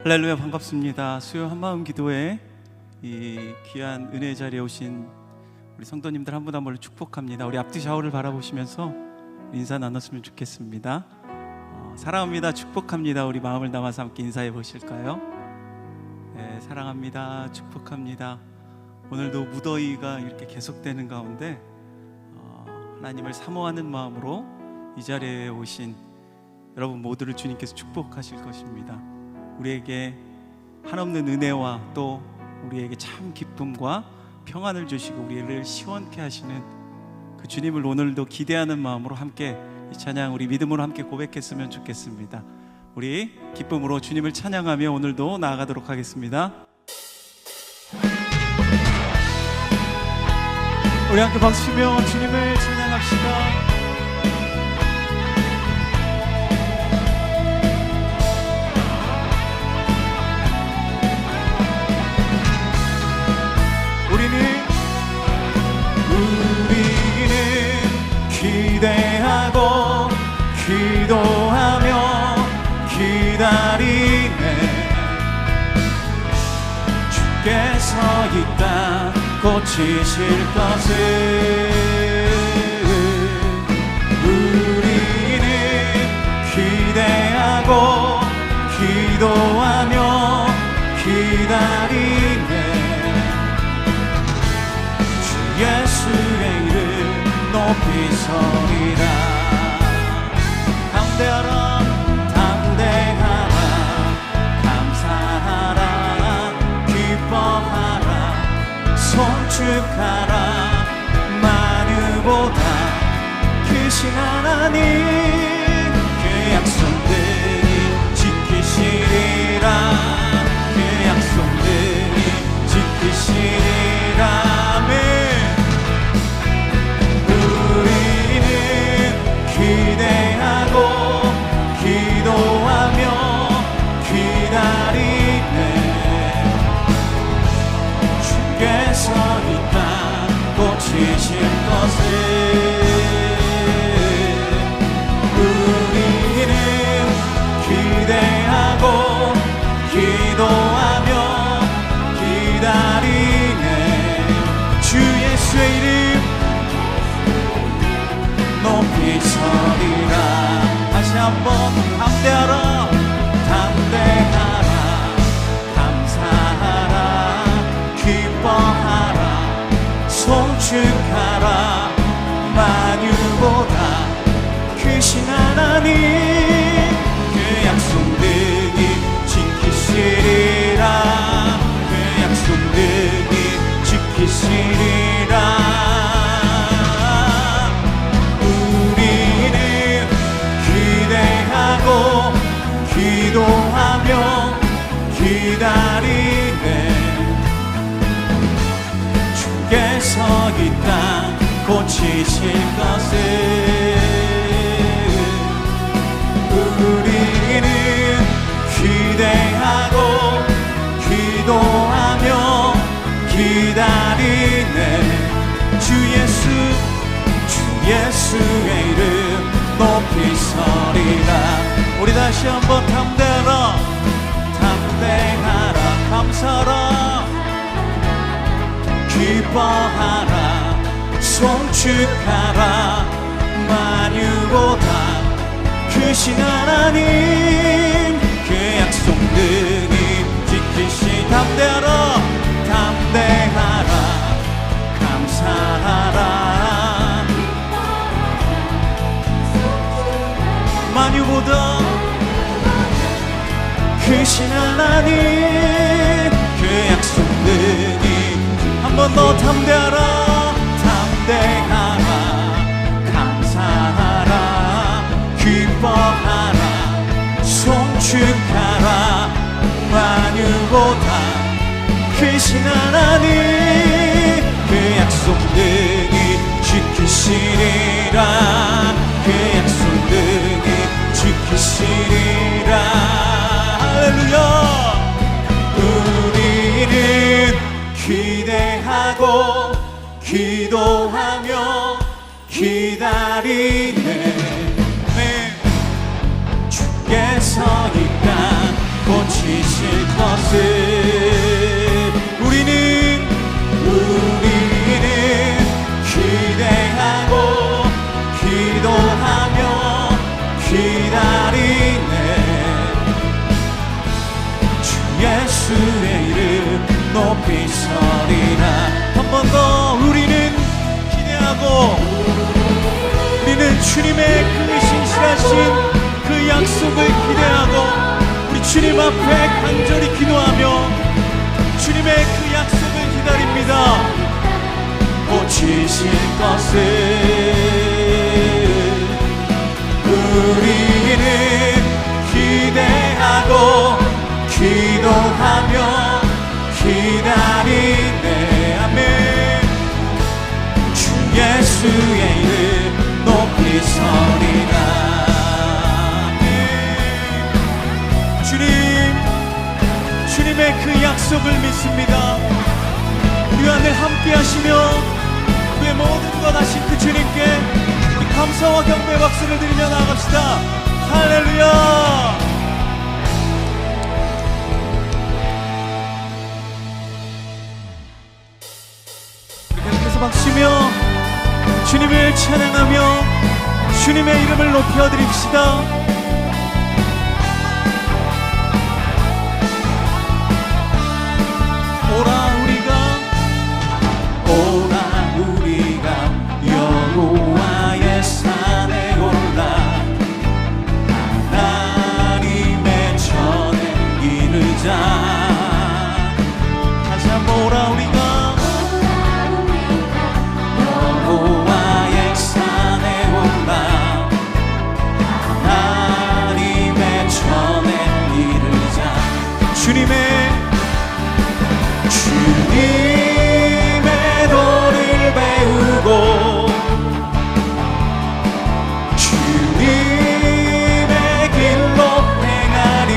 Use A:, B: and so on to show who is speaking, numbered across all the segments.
A: 할렐루야, 반갑습니다. 수요 한마음 기도회 이 귀한 은혜의 자리에 오신 우리 성도님들 한 분 한 분을 축복합니다. 우리 앞뒤 좌우를 바라보시면서 인사 나눴으면 좋겠습니다. 사랑합니다, 축복합니다. 우리 마음을 담아서 함께 인사해 보실까요? 네, 사랑합니다, 축복합니다. 오늘도 무더위가 이렇게 계속되는 가운데 하나님을 사모하는 마음으로 이 자리에 오신 여러분 모두를 주님께서 축복하실 것입니다. 우리에게 한없는 은혜와 또 우리에게 참 기쁨과 평안을 주시고 우리를 시원케 하시는 그 주님을 오늘도 기대하는 마음으로 함께 이 찬양 우리 믿음으로 함께 고백했으면 좋겠습니다. 우리 기쁨으로 주님을 찬양하며 오늘도 나아가도록 하겠습니다. 우리 함께 박수치며 주님을 찬양합시다. 우리는 기대하고 기도하며 기다리네. 주께서 이 땅 고치실 것을. 우리는 기대하고 기도하며 기다리네. 예수의 이름 높이 서리라. 담대하라 담대하라 감사하라 기뻐하라 송축하라. 만유보다 크신 하나님 그 약속들이 지키시리라. 그 약속들이 지키시리라. 기대하고 기도하며 기다리네. 주께서 이 땅 고치실 것을. 우리는 기대하고 기도하며 기다리네. 주 예수의 이름 높이 서리라. 다시 한번 담대하라 담대하라 감사하라 기뻐하라 송축하라. 만유보다 크신 하나님 그 약속들이 지키시리라. 그 약속들이 지키시리라. 기도하며 기다리네. 주께서 이 땅 고치실 것을. 우리는 기대하고 기도하며 기다리네. 주 예수의 이름 높이 서리라. 우리 다시 한번 담대하라 담대하라 감사하라 기뻐하라 송축하라. 만유보다 크신 하나님 그 약속들이 지키시. 담대하라 담대하라 감사하라. 만유보다 크신 하나님 그 약속들이. 한 번 더 담대하라 담대하라 감사하라 기뻐하라 송축하라. 만유보다 크신 하나님 그 약속들이 지키시리라. 그 약속들이 지키시리라. 할렐루야. 우리는 기대하고 기도하며 기다리네. 주께서 이 땅 고치 고치실 것을 우리는 기대하고 기도하며 기다리네. 주 예수의 이름 높이 서리라. 한 번 더 우리는 기대하고 우리는 주님의 그 신실하신 그 약속을 기대하고 우리 주님 앞에 간절히 기도하며 주님의 그 약속을 기다립니다. 고치실 것을 우리는 기대하고 기도하며 기다리네. 아멘. 주 예수의 이름 높이 서리라. 주님의 그 약속을 믿습니다. 우리와 늘 함께 하시며 우리의 모든 것 하신 그 주님께 감사와 경배의 박수를 드리며 나아갑시다. 할렐루야. 우리 계속해서 박수며 주님을 찬양하며 주님의 이름을 높여드립시다. 오라 우리가 여호와의 산에 올라 하나님의 전에 이르자. 다시 한번 오라 우리가 여호와의 산에 올라 하나님의 전에 이르자. 주님의 도를 배우고 주님의 길로 행하리.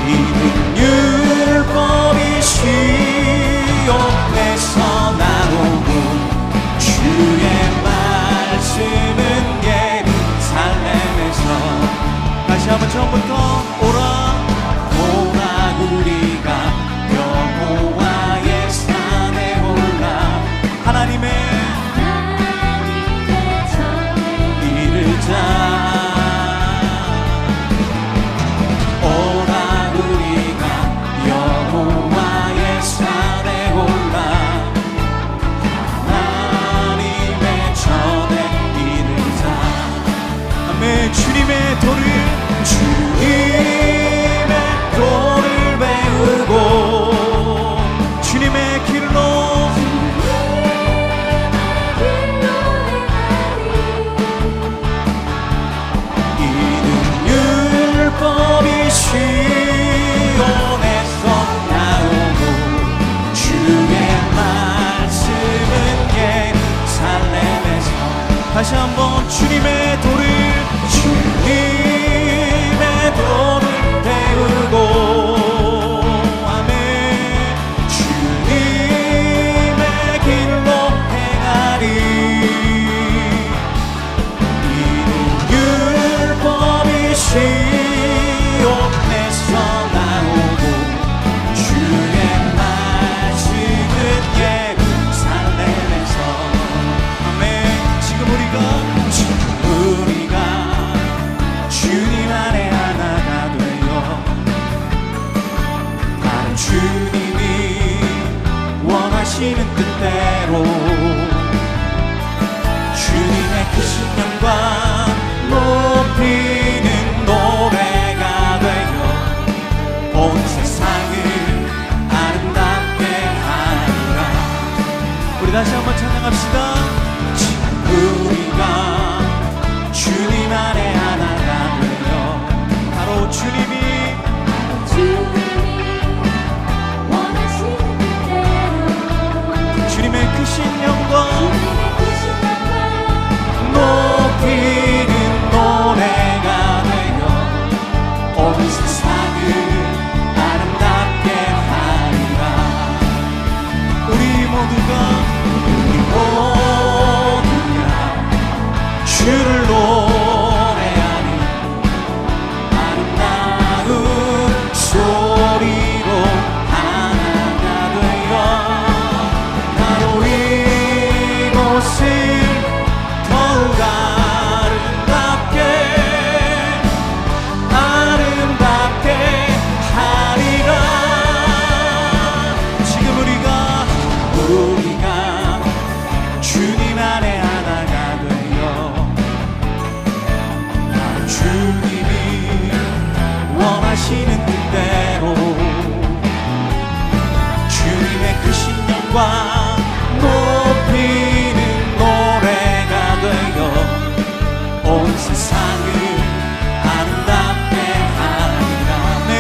A: 이는 율법이 시온에서 나오고 주의 말씀은 예루살렘에서. 다시 한번 처음부터 오라 우리가 여호와의 산에 올라 하나님의 전에 이르자. 오라 우리가 여호와의 산에 올라 하나님의 전에 이르자. 아멘. 주님의 도를 배우고 주님의 길로 이는 율법이 시온에서 나오고 주의 말씀은 예루살렘에서. 다시 한번 주님의 도를 배우고 시온에서 나오고 주의 말씀은 예루살렘에서. 아멘. 지금 우리가 주님 안에 하나가 되어 다른 주님이 원하시는 뜻대로 주님의 크신 영광 높이는 노래가 되어 온 세상을 아름답게 하리라. 우리 다시 한번 찬양합시다. 우리가 주님 안에 하나가 되어 바로 주님이 원하시는 뜻대로 주님의 크신 높이는 노래가 되어 온 세상을 아름답게 하리라. 네,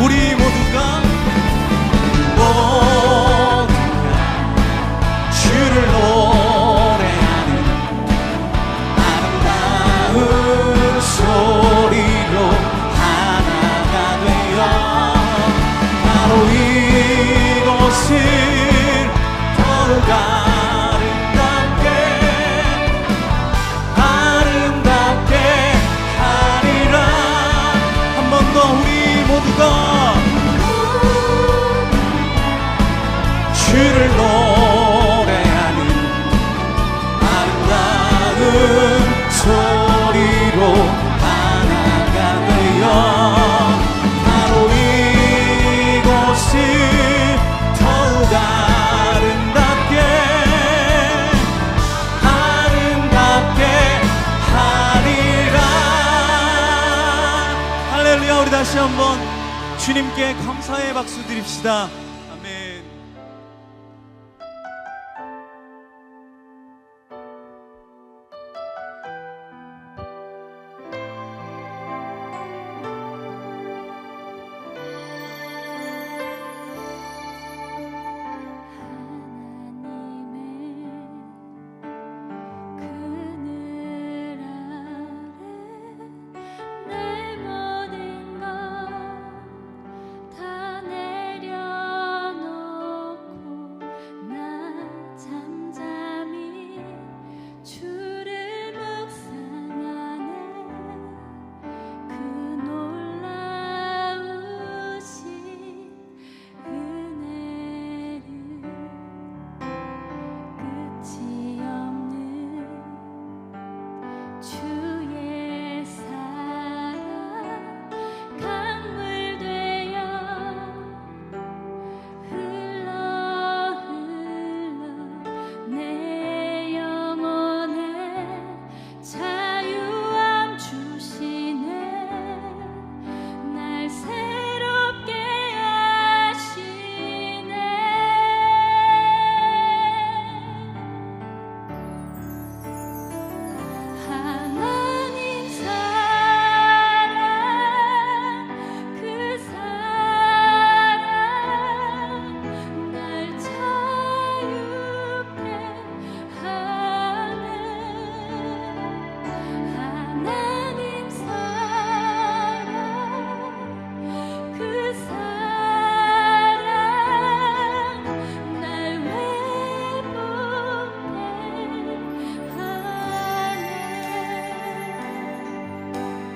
A: 우리 모두가 주를 노래하는 아름다운 소리로 하나가 되어 바로 이곳을 더욱 아름답게 하리라. 한 번 더 우리 모두가 주를 노래하는 아름다운 소리로 하나가 되어 바로 이곳을 더욱 아름답게 하리라. 할렐루야. 우리 다시 한번 주님께 감사의 박수 드립시다. 아멘.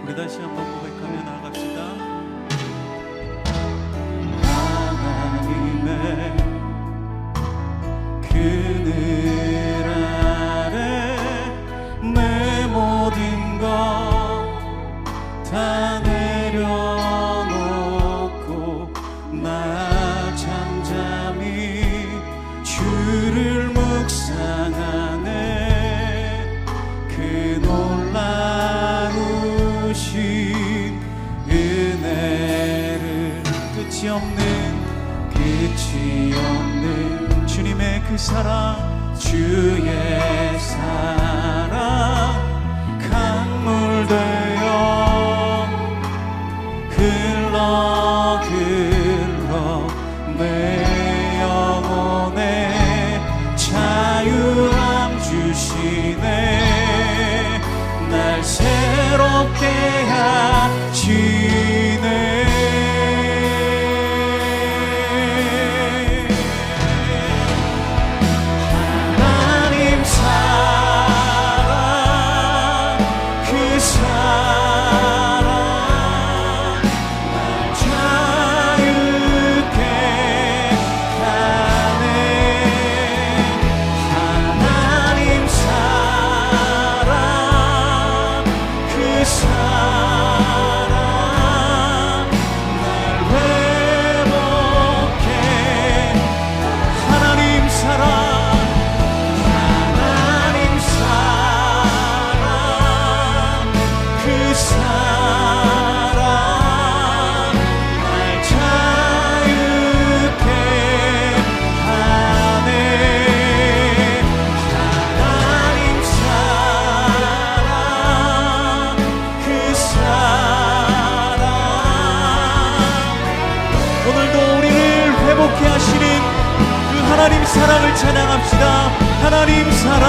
A: 우리 다시 한번 고백하며 나아갑시다. 하나님의 그늘 아래 내 모든 것 다 내려놓고 나 잠잠히 주를 묵상하네. 그 놀라우신 은혜를 끝이 없는 주님의 그 사랑, 주의 사랑 강물 되어 흘러 내 영혼에 자유함 주시네. 날 새롭게 하시네. 사랑을 찬양합시다. 하나님 사랑,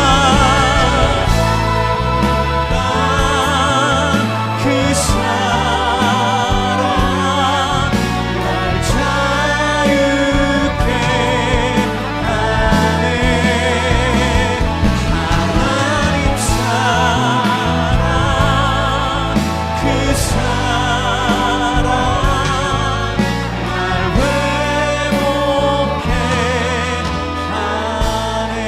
A: 그 사랑 날 자유케 하네. 하나님 사랑, 그 사랑 날 회복해 하네.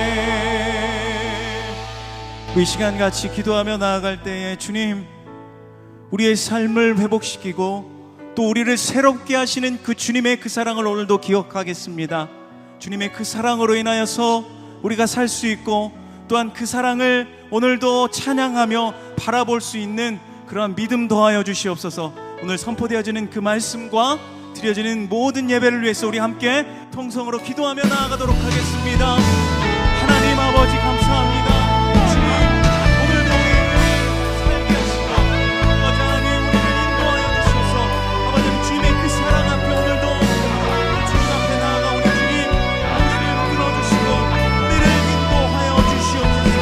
A: 이 시간 같이 기도하며 나아갈 때에 주님, 우리의 삶을 회복시키고 또 우리를 새롭게 하시는 그 주님의 그 사랑을 오늘도 기억하겠습니다. 주님의 그 사랑으로 인하여서 우리가 살 수 있고, 또한 그 사랑을 오늘도 찬양하며 바라볼 수 있는 그러한 믿음 더하여 주시옵소서. 오늘 선포되어지는 그 말씀과 드려지는 모든 예배를 위해서 우리 함께 통성으로 기도하며 나아가도록 하겠습니다. 하나님 아버지 감사합니다. 주님, 오늘도 우리를 살게 하시고 아버지 하나님 우리를 인도하여 주셔서 아버지 주님의 그 사랑 앞에 오늘도 주님 앞에 나아가 우리 주님 우리를 불러주시고 우리를 인도하여 주시옵소서.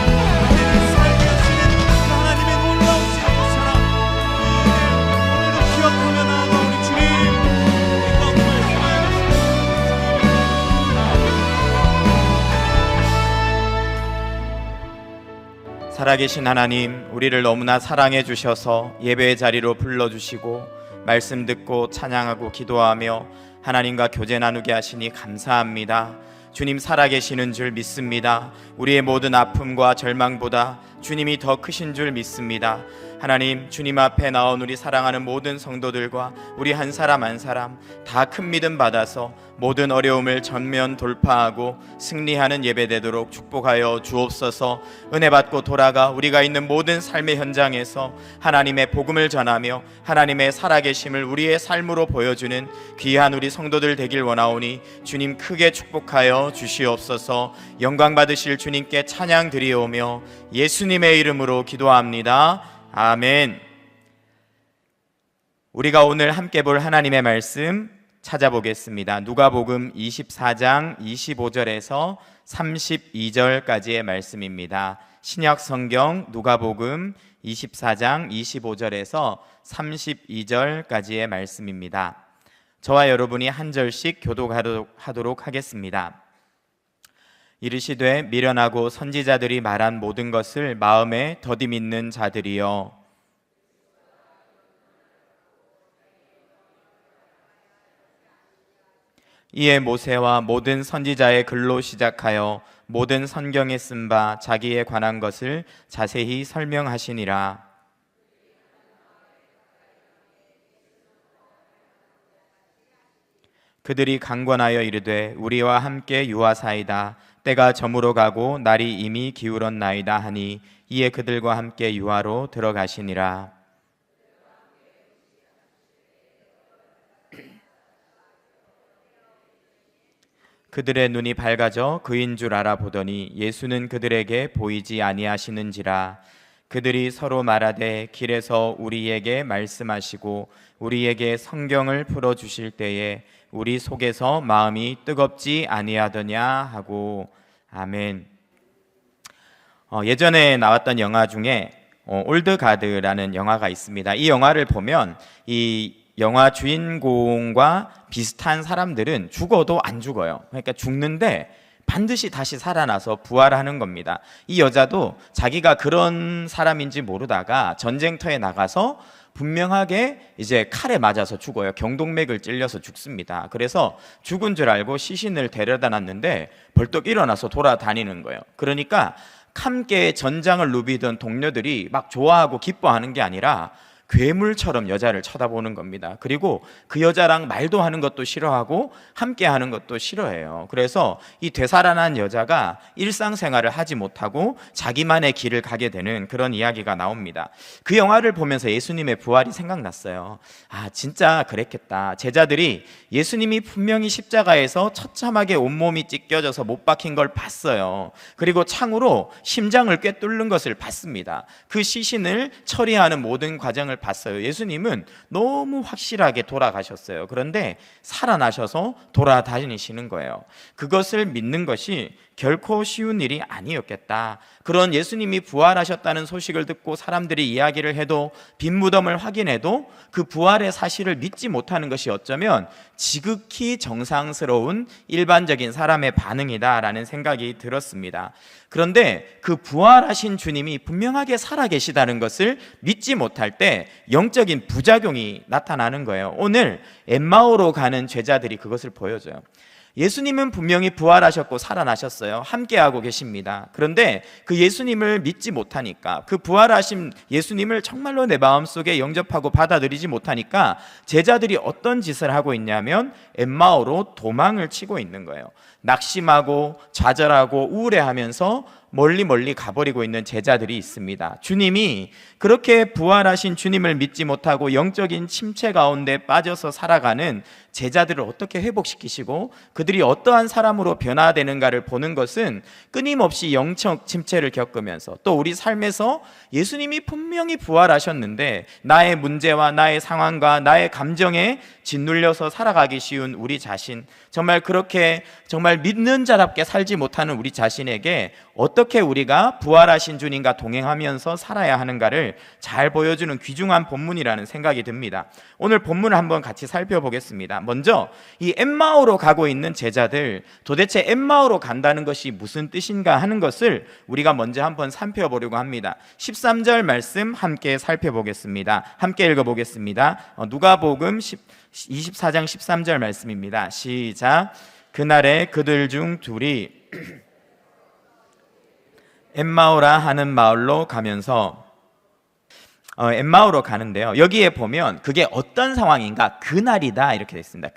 A: 우리를 살게 하시는 그 하나님의 놀라우신 그 사랑 오늘도 기억하며 나아가 우리 주님
B: 살아계신 하나님, 우리를 너무나 사랑해 주셔서 예배의 자리로 불러주시고 말씀 듣고 찬양하고 기도하며 하나님과 교제 나누게 하시니 감사합니다. 주님 살아계시는 줄 믿습니다. 우리의 모든 아픔과 절망보다 주님이 더 크신 줄 믿습니다. 하나님, 주님 앞에 나온 우리 사랑하는 모든 성도들과 우리 한 사람 한 사람 다 큰 믿음 받아서 모든 어려움을 전면 돌파하고 승리하는 예배되도록 축복하여 주옵소서. 은혜 받고 돌아가 우리가 있는 모든 삶의 현장에서 하나님의 복음을 전하며 하나님의 살아계심을 우리의 삶으로 보여주는 귀한 우리 성도들 되길 원하오니 주님 크게 축복하여 주시옵소서. 영광 받으실 주님께 찬양 드리오며 예수님의 이름으로 기도합니다. 아멘. 우리가 오늘 함께 볼 하나님의 말씀 찾아보겠습니다. 누가복음 24장 25절에서 32절까지의 말씀입니다. 신약 성경 누가복음 24장 25절에서 32절까지의 말씀입니다. 저와 여러분이 한 절씩 교독하도록 하겠습니다. 이르시되 미련하고 선지자들이 말한 모든 것을 마음에 더디 믿는 자들이여, 이에 모세와 모든 선지자의 글로 시작하여 모든 성경에 쓴 바 자기에 관한 것을 자세히 설명하시니라. 그들이 강권하여 이르되 우리와 함께 유하사이다. 때가 저물어 가고 날이 이미 기울었나이다 하니 이에 그들과 함께 유하로 들어가시니라. 그들의 눈이 밝아져 그인 줄 알아보더니 예수는 그들에게 보이지 아니하시는지라. 그들이 서로 말하되 길에서 우리에게 말씀하시고 우리에게 성경을 풀어주실 때에 우리 속에서 마음이 뜨겁지 아니하더냐 하고. 아멘. 예전에 나왔던 영화 중에 올드가드라는 영화가 있습니다. 이 영화를 보면 이 영화 주인공과 비슷한 사람들은 죽어도 안 죽어요. 그러니까 죽는데 반드시 다시 살아나서 부활하는 겁니다. 이 여자도 자기가 그런 사람인지 모르다가 전쟁터에 나가서 분명하게 이제 칼에 맞아서 죽어요. 경동맥을 찔려서 죽습니다. 그래서 죽은 줄 알고 시신을 데려다 놨는데 벌떡 일어나서 돌아다니는 거예요. 그러니까 함께 전장을 누비던 동료들이 막 좋아하고 기뻐하는 게 아니라 괴물처럼 여자를 쳐다보는 겁니다. 그리고 그 여자랑 말도 하는 것도 싫어하고 함께 하는 것도 싫어해요. 그래서 이 되살아난 여자가 일상생활을 하지 못하고 자기만의 길을 가게 되는 그런 이야기가 나옵니다. 그 영화를 보면서 예수님의 부활이 생각났어요. 아, 진짜 그랬겠다. 제자들이 예수님이 분명히 십자가에서 처참하게 온몸이 찢겨져서 못 박힌 걸 봤어요. 그리고 창으로 심장을 꿰뚫는 것을 봤습니다. 그 시신을 처리하는 모든 과정을 봤어요. 예수님은 너무 확실하게 돌아가셨어요. 그런데 살아나셔서 돌아다니시는 거예요. 그것을 믿는 것이 결코 쉬운 일이 아니었겠다. 그런 예수님이 부활하셨다는 소식을 듣고 사람들이 이야기를 해도, 빈 무덤을 확인해도 그 부활의 사실을 믿지 못하는 것이 어쩌면 지극히 정상스러운 일반적인 사람의 반응이다라는 생각이 들었습니다. 그런데 그 부활하신 주님이 분명하게 살아계시다는 것을 믿지 못할 때 영적인 부작용이 나타나는 거예요. 오늘 엠마오로 가는 제자들이 그것을 보여줘요. 예수님은 분명히 부활하셨고 살아나셨어요. 함께하고 계십니다. 그런데 그 예수님을 믿지 못하니까, 그 부활하신 예수님을 정말로 내 마음속에 영접하고 받아들이지 못하니까 제자들이 어떤 짓을 하고 있냐면 엠마오로 도망을 치고 있는 거예요. 낙심하고 좌절하고 우울해하면서 멀리 가버리고 있는 제자들이 있습니다. 주님이 그렇게 부활하신 주님을 믿지 못하고 영적인 침체 가운데 빠져서 살아가는 제자들을 어떻게 회복시키시고 그들이 어떠한 사람으로 변화되는가를 보는 것은 끊임없이 영적 침체를 겪으면서, 또 우리 삶에서 예수님이 분명히 부활하셨는데 나의 문제와 나의 상황과 나의 감정에 짓눌려서 살아가기 쉬운 우리 자신, 정말 그렇게 정말 믿는 자답게 살지 못하는 우리 자신에게 어떻게 우리가 부활하신 주님과 동행하면서 살아야 하는가를 잘 보여주는 귀중한 본문이라는 생각이 듭니다. 오늘 본문을 한번 같이 살펴보겠습니다. 먼저 이 엠마오로 가고 있는 제자들, 도대체 엠마오로 간다는 것이 무슨 뜻인가 하는 것을 우리가 먼저 한번 살펴보려고 합니다. 13절 말씀 함께 살펴보겠습니다. 함께 읽어보겠습니다. 누가복음 24장 13절 말씀입니다. 시작. 그날에 그들 중 둘이 엠마오라 하는 마을로 가면서, 엠마오로 가는데요, 여기에 보면 그게 어떤 상황인가, 그날이다 이렇게 되어 있습니다.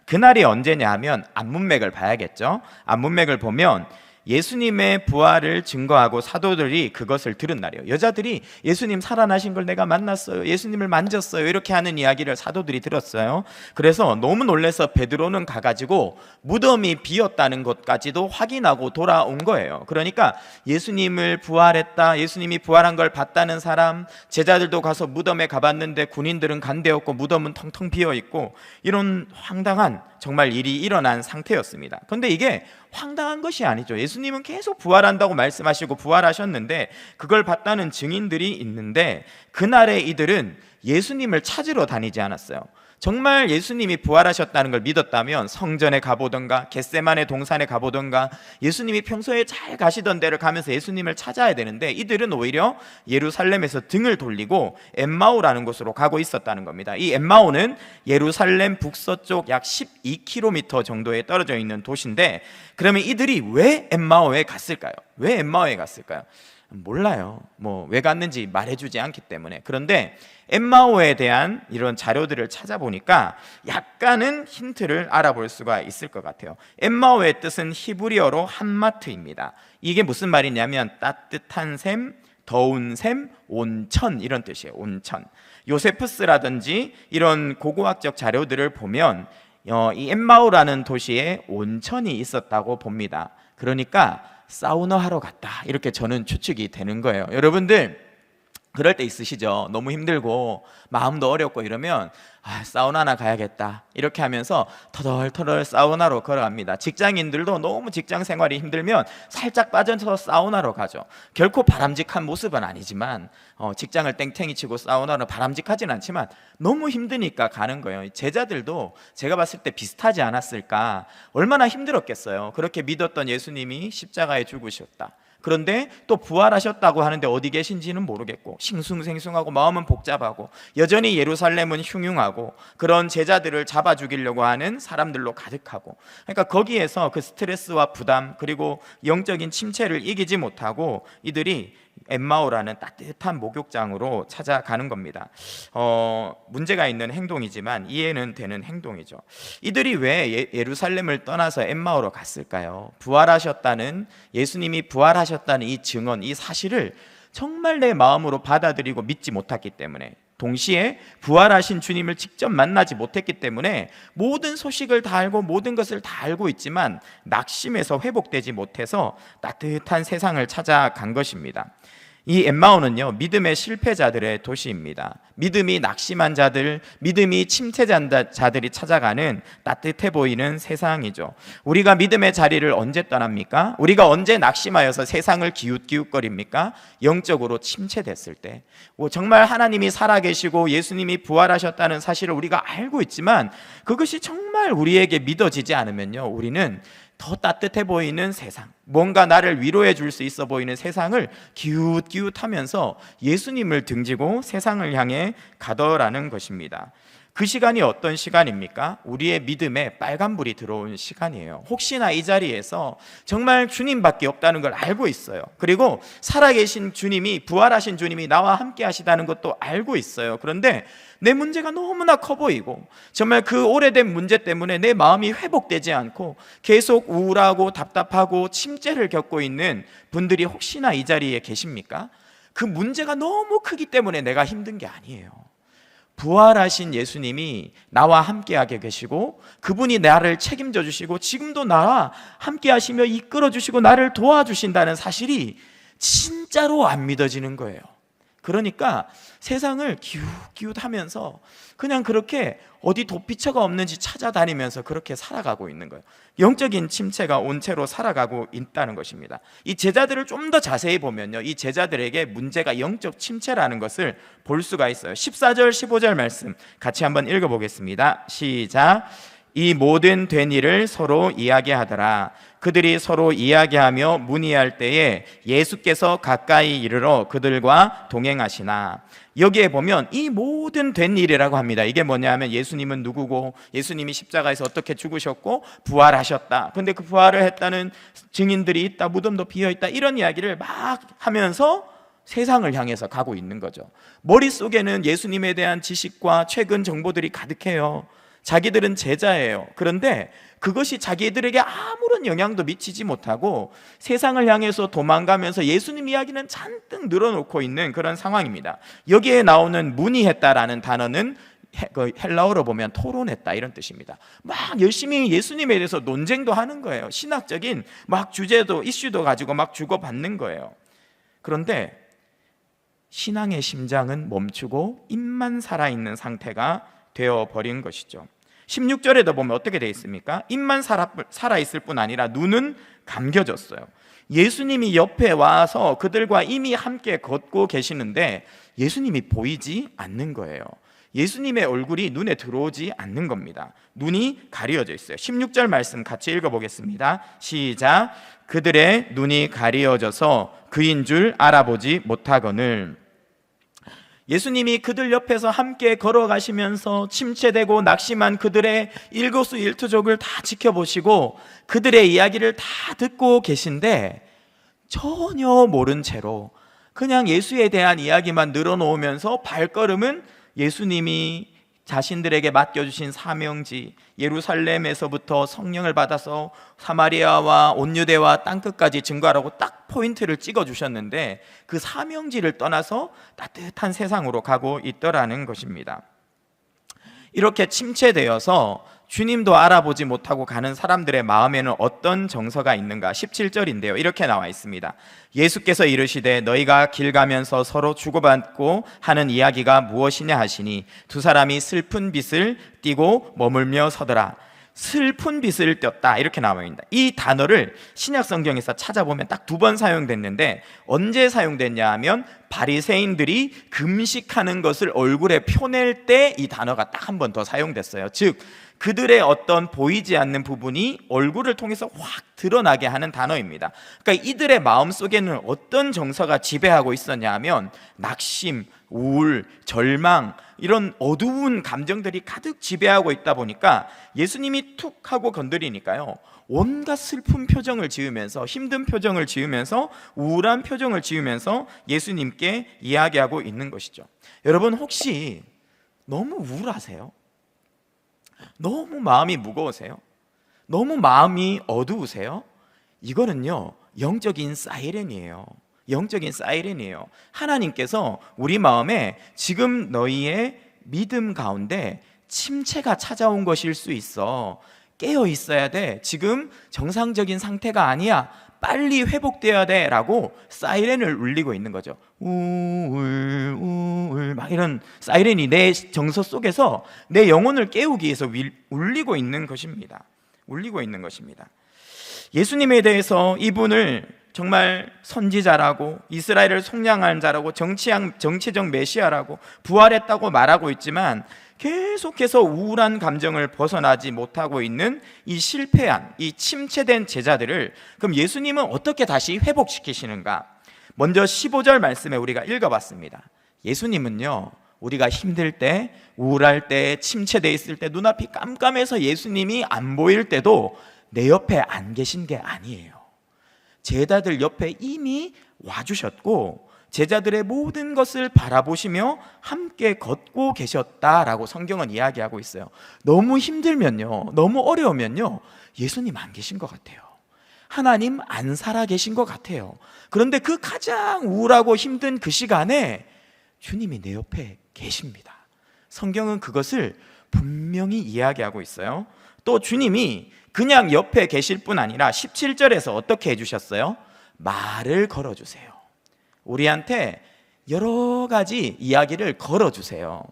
B: 그날이 언제냐 하면 안문맥을 봐야겠죠. 안문맥을 보면 예수님의 부활을 증거하고 사도들이 그것을 들은 날이에요. 여자들이 예수님 살아나신 걸 내가 만났어요, 예수님을 만졌어요, 이렇게 하는 이야기를 사도들이 들었어요. 그래서 너무 놀라서 베드로는 가가지고 무덤이 비었다는 것까지도 확인하고 돌아온 거예요. 그러니까 예수님을 부활했다, 예수님이 부활한 걸 봤다는 사람, 제자들도 가서 무덤에 가봤는데 군인들은 간데없고 무덤은 텅텅 비어있고, 이런 황당한 정말 일이 일어난 상태였습니다. 그런데 이게 황당한 것이 아니죠. 예수님은 계속 부활한다고 말씀하시고 부활하셨는데 그걸 봤다는 증인들이 있는데, 그날의 이들은 예수님을 찾으러 다니지 않았어요. 정말 예수님이 부활하셨다는 걸 믿었다면 성전에 가보던가 겟세마네 동산에 가보던가 예수님이 평소에 잘 가시던 데를 가면서 예수님을 찾아야 되는데, 이들은 오히려 예루살렘에서 등을 돌리고 엠마오라는 곳으로 가고 있었다는 겁니다. 이 엠마오는 예루살렘 북서쪽 약 12km 정도에 떨어져 있는 도시인데, 그러면 이들이 왜 엠마오에 갔을까요? 왜 엠마오에 갔을까요? 몰라요. 왜 갔는지 말해주지 않기 때문에. 그런데 엠마오에 대한 이런 자료들을 찾아보니까 약간은 힌트를 알아볼 수가 있을 것 같아요. 엠마오의 뜻은 히브리어로 한마트입니다. 이게 무슨 말이냐면 따뜻한 샘, 더운 샘, 온천, 이런 뜻이에요. 온천. 요세푸스라든지 이런 고고학적 자료들을 보면 이 엠마오라는 도시에 온천이 있었다고 봅니다. 그러니까 사우나 하러 갔다, 이렇게 저는 추측이 되는 거예요. 여러분들 그럴 때 있으시죠? 너무 힘들고 마음도 어렵고 이러면 사우나나 가야겠다 이렇게 하면서 터덜터덜 사우나로 걸어갑니다. 직장인들도 너무 직장 생활이 힘들면 살짝 빠져서 사우나로 가죠. 결코 바람직한 모습은 아니지만 직장을 땡땡이 치고 사우나로 바람직하진 않지만 너무 힘드니까 가는 거예요. 제자들도 제가 봤을 때 비슷하지 않았을까. 얼마나 힘들었겠어요. 그렇게 믿었던 예수님이 십자가에 죽으셨다. 그런데 또 부활하셨다고 하는데 어디 계신지는 모르겠고, 싱숭생숭하고 마음은 복잡하고, 여전히 예루살렘은 흉흉하고, 그런 제자들을 잡아 죽이려고 하는 사람들로 가득하고, 그러니까 거기에서 그 스트레스와 부담 그리고 영적인 침체를 이기지 못하고 이들이 엠마오라는 따뜻한 목욕장으로 찾아가는 겁니다. 문제가 있는 행동이지만 이해는 되는 행동이죠. 이들이 왜 예루살렘을 떠나서 엠마오로 갔을까요? 부활하셨다는, 예수님이 부활하셨다는 이 증언, 이 사실을 정말 내 마음으로 받아들이고 믿지 못했기 때문에, 동시에 부활하신 주님을 직접 만나지 못했기 때문에 모든 소식을 다 알고 모든 것을 다 알고 있지만 낙심해서 회복되지 못해서 따뜻한 세상을 찾아간 것입니다. 이 엠마오는요, 믿음의 실패자들의 도시입니다. 믿음이 낙심한 자들, 믿음이 침체한 자들이 찾아가는 따뜻해 보이는 세상이죠. 우리가 믿음의 자리를 언제 떠납니까? 우리가 언제 낙심하여서 세상을 기웃기웃거립니까? 영적으로 침체됐을 때. 정말 하나님이 살아계시고 예수님이 부활하셨다는 사실을 우리가 알고 있지만 그것이 정말 우리에게 믿어지지 않으면요, 우리는 더 따뜻해 보이는 세상, 뭔가 나를 위로해 줄 수 있어 보이는 세상을 기웃기웃하면서 예수님을 등지고 세상을 향해 가더라는 것입니다. 그 시간이 어떤 시간입니까? 우리의 믿음에 빨간불이 들어온 시간이에요. 혹시나 이 자리에서 정말 주님밖에 없다는 걸 알고 있어요. 그리고 살아계신 주님이, 부활하신 주님이 나와 함께 하시다는 것도 알고 있어요. 그런데 내 문제가 너무나 커 보이고 정말 그 오래된 문제 때문에 내 마음이 회복되지 않고 계속 우울하고 답답하고 침체를 겪고 있는 분들이 혹시나 이 자리에 계십니까? 그 문제가 너무 크기 때문에 내가 힘든 게 아니에요. 부활하신 예수님이 나와 함께하게 계시고 그분이 나를 책임져 주시고 지금도 나와 함께 하시며 이끌어 주시고 나를 도와주신다는 사실이 진짜로 안 믿어지는 거예요. 그러니까 세상을 기웃기웃하면서 그냥 그렇게 어디 도피처가 없는지 찾아다니면서 그렇게 살아가고 있는 거예요. 영적인 침체가 온 채로 살아가고 있다는 것입니다. 이 제자들을 좀 더 자세히 보면요, 이 제자들에게 문제가 영적 침체라는 것을 볼 수가 있어요. 14절 15절 말씀 같이 한번 읽어보겠습니다. 시작. 이 모든 된 일을 서로 이야기하더라. 그들이 서로 이야기하며 문의할 때에 예수께서 가까이 이르러 그들과 동행하시나. 여기에 보면 이 모든 된 일이라고 합니다. 이게 뭐냐면 예수님은 누구고 예수님이 십자가에서 어떻게 죽으셨고 부활하셨다. 근데 그 부활을 했다는 증인들이 있다. 무덤도 비어있다. 이런 이야기를 막 하면서 세상을 향해서 가고 있는 거죠. 머릿속에는 예수님에 대한 지식과 최근 정보들이 가득해요. 자기들은 제자예요. 그런데 그것이 자기들에게 아무런 영향도 미치지 못하고 세상을 향해서 도망가면서 예수님 이야기는 잔뜩 늘어놓고 있는 그런 상황입니다. 여기에 나오는 문의했다라는 단어는 헬라어로 보면 토론했다 이런 뜻입니다. 막 열심히 예수님에 대해서 논쟁도 하는 거예요. 신학적인 막 주제도 이슈도 가지고 막 주고받는 거예요. 그런데 신앙의 심장은 멈추고 입만 살아있는 상태가 되어버린 것이죠. 16절에도 보면 어떻게 되어 있습니까? 입만 살아있을 뿐 아니라 눈은 감겨졌어요. 예수님이 옆에 와서 그들과 이미 함께 걷고 계시는데 예수님이 보이지 않는 거예요. 예수님의 얼굴이 눈에 들어오지 않는 겁니다. 눈이 가려져 있어요. 16절 말씀 같이 읽어보겠습니다. 시작. 그들의 눈이 가려져서 그인 줄 알아보지 못하거늘. 예수님이 그들 옆에서 함께 걸어가시면서 침체되고 낙심한 그들의 일거수일투족을 다 지켜보시고 그들의 이야기를 다 듣고 계신데 전혀 모른 채로 그냥 예수에 대한 이야기만 늘어놓으면서 발걸음은 예수님이 자신들에게 맡겨주신 사명지, 예루살렘에서부터 성령을 받아서 사마리아와 온 유대와 땅끝까지 증거하라고 딱 포인트를 찍어주셨는데 그 사명지를 떠나서 따뜻한 세상으로 가고 있더라는 것입니다. 이렇게 침체되어서 주님도 알아보지 못하고 가는 사람들의 마음에는 어떤 정서가 있는가? 17절인데요. 이렇게 나와 있습니다. 예수께서 이르시되 너희가 길 가면서 서로 주고받고 하는 이야기가 무엇이냐 하시니 두 사람이 슬픈 빛을 띠고 머물며 서더라. 슬픈 빛을 띄었다 이렇게 나와 있습니다. 이 단어를 신약 성경에서 찾아보면 딱 2번 사용됐는데 언제 사용됐냐 하면 바리새인들이 금식하는 것을 얼굴에 펴낼 때 이 단어가 딱 한 번 더 사용됐어요. 즉 그들의 어떤 보이지 않는 부분이 얼굴을 통해서 확 드러나게 하는 단어입니다. 그러니까 이들의 마음속에는 어떤 정서가 지배하고 있었냐 하면 낙심, 우울, 절망 이런 어두운 감정들이 가득 지배하고 있다 보니까 예수님이 툭 하고 건드리니까요 온갖 슬픈 표정을 지으면서 힘든 표정을 지으면서 우울한 표정을 지으면서 예수님께 이야기하고 있는 것이죠. 여러분 혹시 너무 우울하세요? 너무 마음이 무거우세요? 너무 마음이 어두우세요? 이거는요 영적인 사이렌이에요. 영적인 사이렌이에요. 하나님께서 우리 마음에 지금 너희의 믿음 가운데 침체가 찾아온 것일 수 있어. 깨어 있어야 돼. 지금 정상적인 상태가 아니야. 빨리 회복돼야 돼. 라고 사이렌을 울리고 있는 거죠. 우울 우울 막 이런 사이렌이 내 정서 속에서 내 영혼을 깨우기 위해서 울리고 있는 것입니다. 울리고 있는 것입니다. 예수님에 대해서 이분을 정말 선지자라고, 이스라엘을 속량한 자라고, 정치적 메시아라고, 부활했다고 말하고 있지만 계속해서 우울한 감정을 벗어나지 못하고 있는 이 실패한, 이 침체된 제자들을 그럼 예수님은 어떻게 다시 회복시키시는가? 먼저 15절 말씀에 우리가 읽어봤습니다. 예수님은요, 우리가 힘들 때, 우울할 때, 침체되어 있을 때, 눈앞이 깜깜해서 예수님이 안 보일 때도 내 옆에 안 계신 게 아니에요. 제자들 옆에 이미 와주셨고 제자들의 모든 것을 바라보시며 함께 걷고 계셨다라고 성경은 이야기하고 있어요. 너무 힘들면요, 너무 어려우면요, 예수님 안 계신 것 같아요. 하나님 안 살아 계신 것 같아요. 그런데 그 가장 우울하고 힘든 그 시간에 주님이 내 옆에 계십니다. 성경은 그것을 분명히 이야기하고 있어요. 또 주님이 그냥 옆에 계실 뿐 아니라 17절에서 어떻게 해주셨어요? 말을 걸어주세요. 우리한테 여러 가지 이야기를 걸어주세요.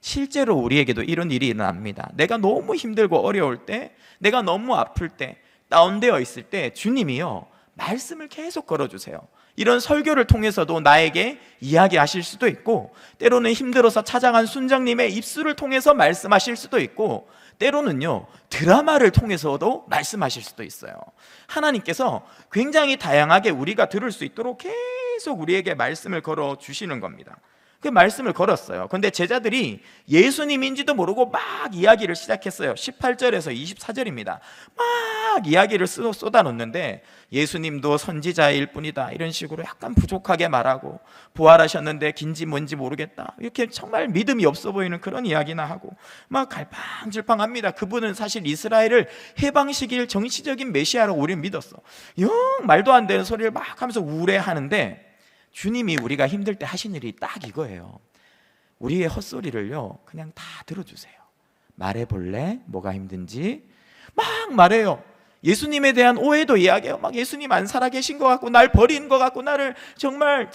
B: 실제로 우리에게도 이런 일이 일어납니다. 내가 너무 힘들고 어려울 때, 내가 너무 아플 때, 다운되어 있을 때 주님이요, 말씀을 계속 걸어주세요. 이런 설교를 통해서도 나에게 이야기하실 수도 있고, 때로는 힘들어서 찾아간 순장님의 입술을 통해서 말씀하실 수도 있고, 때로는요, 드라마를 통해서도 말씀하실 수도 있어요. 하나님께서 굉장히 다양하게 우리가 들을 수 있도록 계속 우리에게 말씀을 걸어 주시는 겁니다. 그 말씀을 걸었어요. 그런데 제자들이 예수님인지도 모르고 막 이야기를 시작했어요. 18절에서 24절입니다. 막 이야기를 쏟아놓는데 예수님도 선지자일 뿐이다, 이런 식으로 약간 부족하게 말하고, 부활하셨는데 긴지 뭔지 모르겠다, 이렇게 정말 믿음이 없어 보이는 그런 이야기나 하고 막 갈팡질팡합니다. 그분은 사실 이스라엘을 해방시킬 정치적인 메시아라고 우리는 믿었어. 영 말도 안 되는 소리를 막 하면서 우울해하는데 주님이 우리가 힘들 때 하신 일이 딱 이거예요. 우리의 헛소리를요, 그냥 다 들어주세요. 말해볼래? 뭐가 힘든지 막 말해요. 예수님에 대한 오해도 이야기해요. 막 예수님 안 살아계신 것 같고, 날 버린 것 같고, 나를 정말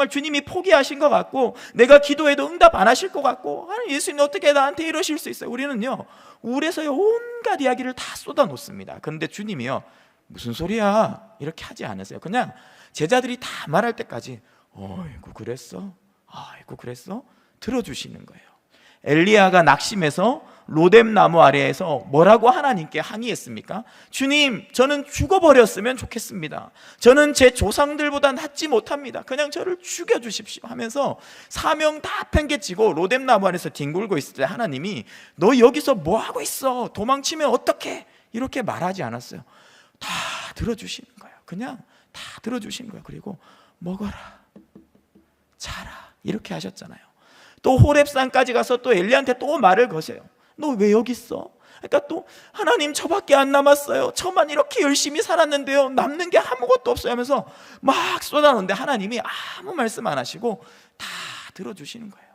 B: 주님이 포기하신 것 같고, 내가 기도해도 응답 안 하실 것 같고, 예수님 어떻게 나한테 이러실 수 있어요? 우리는요, 우울해서요, 온갖 이야기를 다 쏟아놓습니다. 그런데 주님이요, 무슨 소리야? 이렇게 하지 않으세요. 그냥 제자들이 다 말할 때까지 어이구 그랬어? 아이고 그랬어? 들어주시는 거예요. 엘리야가 낙심해서 로뎀 나무 아래에서 뭐라고 하나님께 항의했습니까? 주님, 저는 죽어버렸으면 좋겠습니다. 저는 제 조상들보다 낫지 못합니다. 그냥 저를 죽여주십시오 하면서 사명 다 팽개치고 로뎀 나무 아래에서 뒹굴고 있을 때 하나님이 너 여기서 뭐하고 있어? 도망치면 어떡해? 이렇게 말하지 않았어요. 다 들어주시는 거예요. 그냥 다 들어주신 거예요. 그리고 먹어라, 자라, 이렇게 하셨잖아요. 또 호렙산까지 가서 또 엘리야한테 또 말을 거세요. 너 왜 여기 있어? 그러니까 또 하나님, 저밖에 안 남았어요. 저만 이렇게 열심히 살았는데요, 남는 게 아무것도 없어요 하면서 막 쏟아놓는데 하나님이 아무 말씀 안 하시고 다 들어주시는 거예요.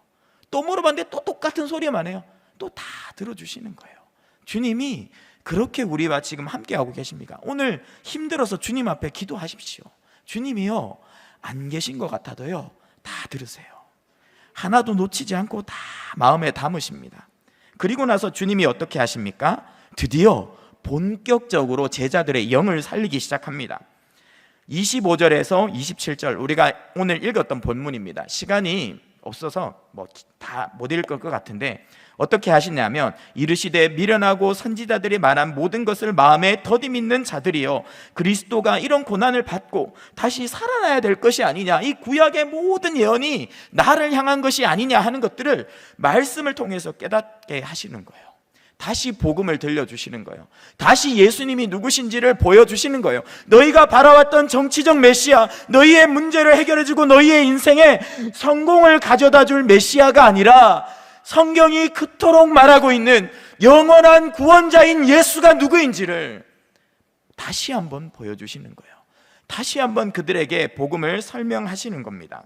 B: 또 물어봤는데 또 똑같은 소리만 해요. 또 다 들어주시는 거예요. 주님이 그렇게 우리와 지금 함께하고 계십니까? 오늘 힘들어서 주님 앞에 기도하십시오. 주님이요, 안 계신 것 같아도요, 다 들으세요. 하나도 놓치지 않고 다 마음에 담으십니다. 그리고 나서 주님이 어떻게 하십니까? 드디어 본격적으로 제자들의 영을 살리기 시작합니다. 25절에서 27절, 우리가 오늘 읽었던 본문입니다. 시간이 없어서 다 못 읽을 것 같은데 어떻게 하시냐면, 이르시되 미련하고 선지자들이 말한 모든 것을 마음에 더디 믿는 자들이여, 그리스도가 이런 고난을 받고 다시 살아나야 될 것이 아니냐, 이 구약의 모든 예언이 나를 향한 것이 아니냐 하는 것들을 말씀을 통해서 깨닫게 하시는 거예요. 다시 복음을 들려주시는 거예요. 다시 예수님이 누구신지를 보여주시는 거예요. 너희가 바라왔던 정치적 메시아, 너희의 문제를 해결해주고 너희의 인생에 성공을 가져다줄 메시아가 아니라 성경이 그토록 말하고 있는 영원한 구원자인 예수가 누구인지를 다시 한번 보여주시는 거예요. 다시 한번 그들에게 복음을 설명하시는 겁니다.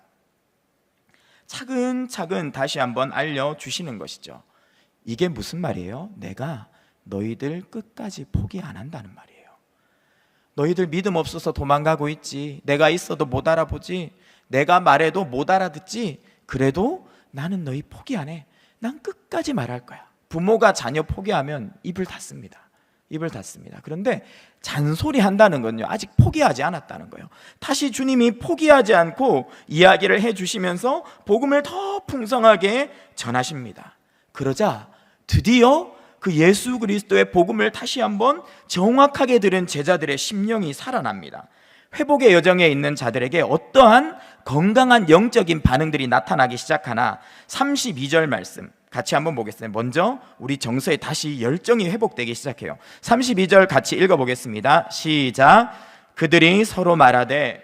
B: 차근차근 다시 한번 알려주시는 것이죠. 이게 무슨 말이에요? 내가 너희들 끝까지 포기 안 한다는 말이에요. 너희들 믿음 없어서 도망가고 있지. 내가 있어도 못 알아보지. 내가 말해도 못 알아듣지. 그래도 나는 너희 포기 안 해. 난 끝까지 말할 거야. 부모가 자녀 포기하면 입을 닫습니다. 입을 닫습니다. 그런데 잔소리 한다는 건요, 아직 포기하지 않았다는 거예요. 다시 주님이 포기하지 않고 이야기를 해주시면서 복음을 더 풍성하게 전하십니다. 그러자 드디어 그 예수 그리스도의 복음을 다시 한번 정확하게 들은 제자들의 심령이 살아납니다. 회복의 여정에 있는 자들에게 어떠한 건강한 영적인 반응들이 나타나기 시작하나 32절 말씀 같이 한번 보겠습니다. 먼저 우리 정서에 다시 열정이 회복되기 시작해요. 32절 같이 읽어보겠습니다. 시작. 그들이 서로 말하되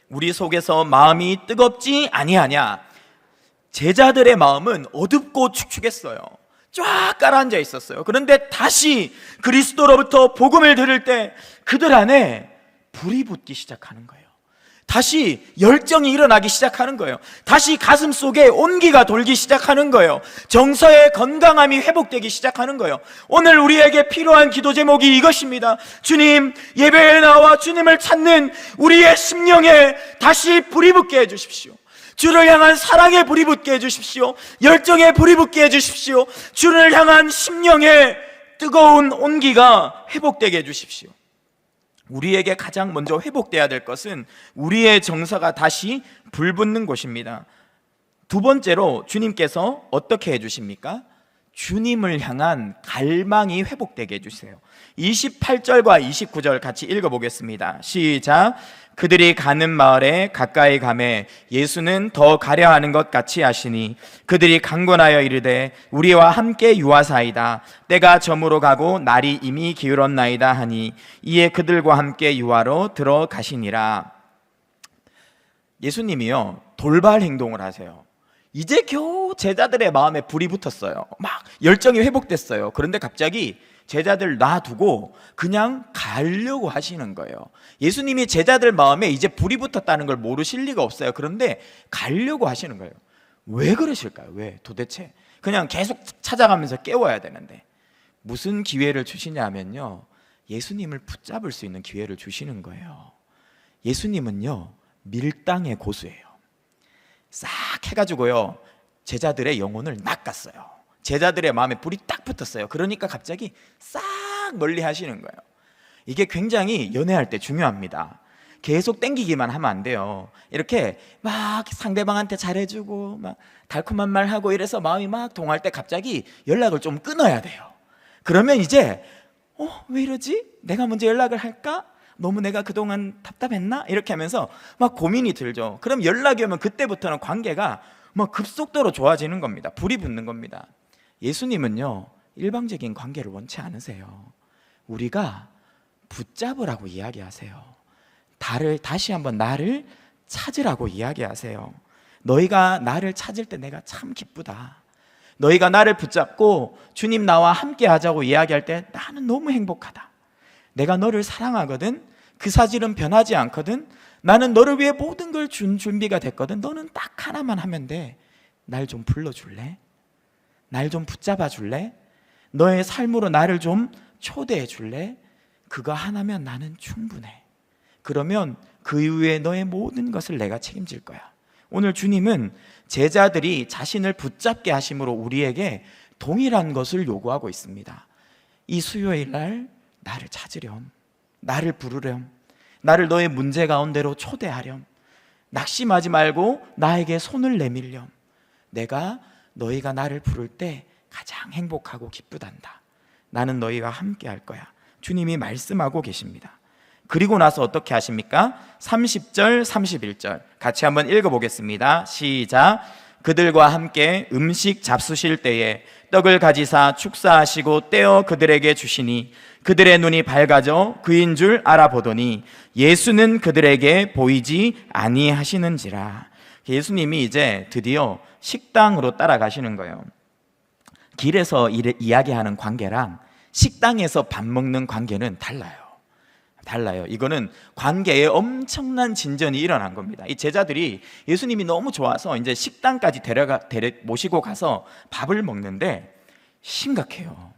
B: 우리 속에서 마음이 뜨겁지 아니하냐. 제자들의 마음은 어둡고 축축했어요. 쫙 가라앉아 있었어요. 그런데 다시 그리스도로부터 복음을 들을 때 그들 안에 불이 붙기 시작하는 거예요. 다시 열정이 일어나기 시작하는 거예요. 다시 가슴 속에 온기가 돌기 시작하는 거예요. 정서의 건강함이 회복되기 시작하는 거예요. 오늘 우리에게 필요한 기도 제목이 이것입니다. 주님, 예배에 나와 주님을 찾는 우리의 심령에 다시 불이 붙게 해주십시오. 주를 향한 사랑에 불이 붙게 해주십시오. 열정에 불이 붙게 해주십시오. 주를 향한 심령의 뜨거운 온기가 회복되게 해주십시오. 우리에게 가장 먼저 회복돼야 될 것은 우리의 정서가 다시 불붙는 곳입니다. 두 번째로 주님께서 어떻게 해주십니까? 주님을 향한 갈망이 회복되게 해주세요. 28절과 29절 같이 읽어보겠습니다. 시작. 그들이 가는 마을에 가까이 가매 예수는 더 가려 하는 것 같이 하시니 그들이 강권하여 이르되 우리와 함께 유하사이다. 때가 저물어 가고 날이 이미 기울었나이다 하니 이에 그들과 함께 유하로 들어가시니라. 예수님이요, 돌발 행동을 하세요. 이제 겨우 제자들의 마음에 불이 붙었어요. 막 열정이 회복됐어요. 그런데 갑자기 제자들 놔두고 그냥 가려고 하시는 거예요. 예수님이 제자들 마음에 이제 불이 붙었다는 걸 모르실 리가 없어요. 그런데 가려고 하시는 거예요. 왜 그러실까요? 왜 도대체? 그냥 계속 찾아가면서 깨워야 되는데 무슨 기회를 주시냐면요, 예수님을 붙잡을 수 있는 기회를 주시는 거예요. 예수님은요, 밀당의 고수예요. 싹 해가지고요, 제자들의 영혼을 낚았어요. 제자들의 마음에 불이 딱 붙었어요. 그러니까 갑자기 싹 멀리 하시는 거예요. 이게 굉장히 연애할 때 중요합니다. 계속 땡기기만 하면 안 돼요. 이렇게 막 상대방한테 잘해주고 막 달콤한 말 하고 이래서 마음이 막 동할 때 갑자기 연락을 좀 끊어야 돼요. 그러면 이제 왜 이러지? 내가 먼저 연락을 할까? 너무 내가 그동안 답답했나? 이렇게 하면서 막 고민이 들죠. 그럼 연락이 오면 그때부터는 관계가 막 급속도로 좋아지는 겁니다. 불이 붙는 겁니다. 예수님은요, 일방적인 관계를 원치 않으세요. 우리가 붙잡으라고 이야기하세요. 다시 한번 나를 찾으라고 이야기하세요. 너희가 나를 찾을 때 내가 참 기쁘다. 너희가 나를 붙잡고 주님 나와 함께 하자고 이야기할 때 나는 너무 행복하다. 내가 너를 사랑하거든. 그 사실은 변하지 않거든. 나는 너를 위해 모든 걸 준 준비가 됐거든. 너는 딱 하나만 하면 돼. 날 좀 불러줄래? 날 좀 붙잡아 줄래? 너의 삶으로 나를 좀 초대해 줄래? 그거 하나면 나는 충분해. 그러면 그 이후에 너의 모든 것을 내가 책임질 거야. 오늘 주님은 제자들이 자신을 붙잡게 하심으로 우리에게 동일한 것을 요구하고 있습니다. 이 수요일 날 나를 찾으렴, 나를 부르렴, 나를 너의 문제 가운데로 초대하렴, 낙심하지 말고 나에게 손을 내밀렴. 내가 너희가 나를 부를 때 가장 행복하고 기쁘단다. 나는 너희와 함께 할 거야. 주님이 말씀하고 계십니다. 그리고 나서 어떻게 하십니까? 30절, 31절 같이 한번 읽어보겠습니다. 시작. 그들과 함께 음식 잡수실 때에 떡을 가지사 축사하시고 떼어 그들에게 주시니 그들의 눈이 밝아져 그인 줄 알아보더니 예수는 그들에게 보이지 아니하시는지라. 예수님이 이제 드디어 식당으로 따라가시는 거예요. 길에서 이야기하는 관계랑 식당에서 밥 먹는 관계는 달라요. 달라요. 이거는 관계에 엄청난 진전이 일어난 겁니다. 이 제자들이 예수님이 너무 좋아서 이제 식당까지 모시고 가서 밥을 먹는데 심각해요.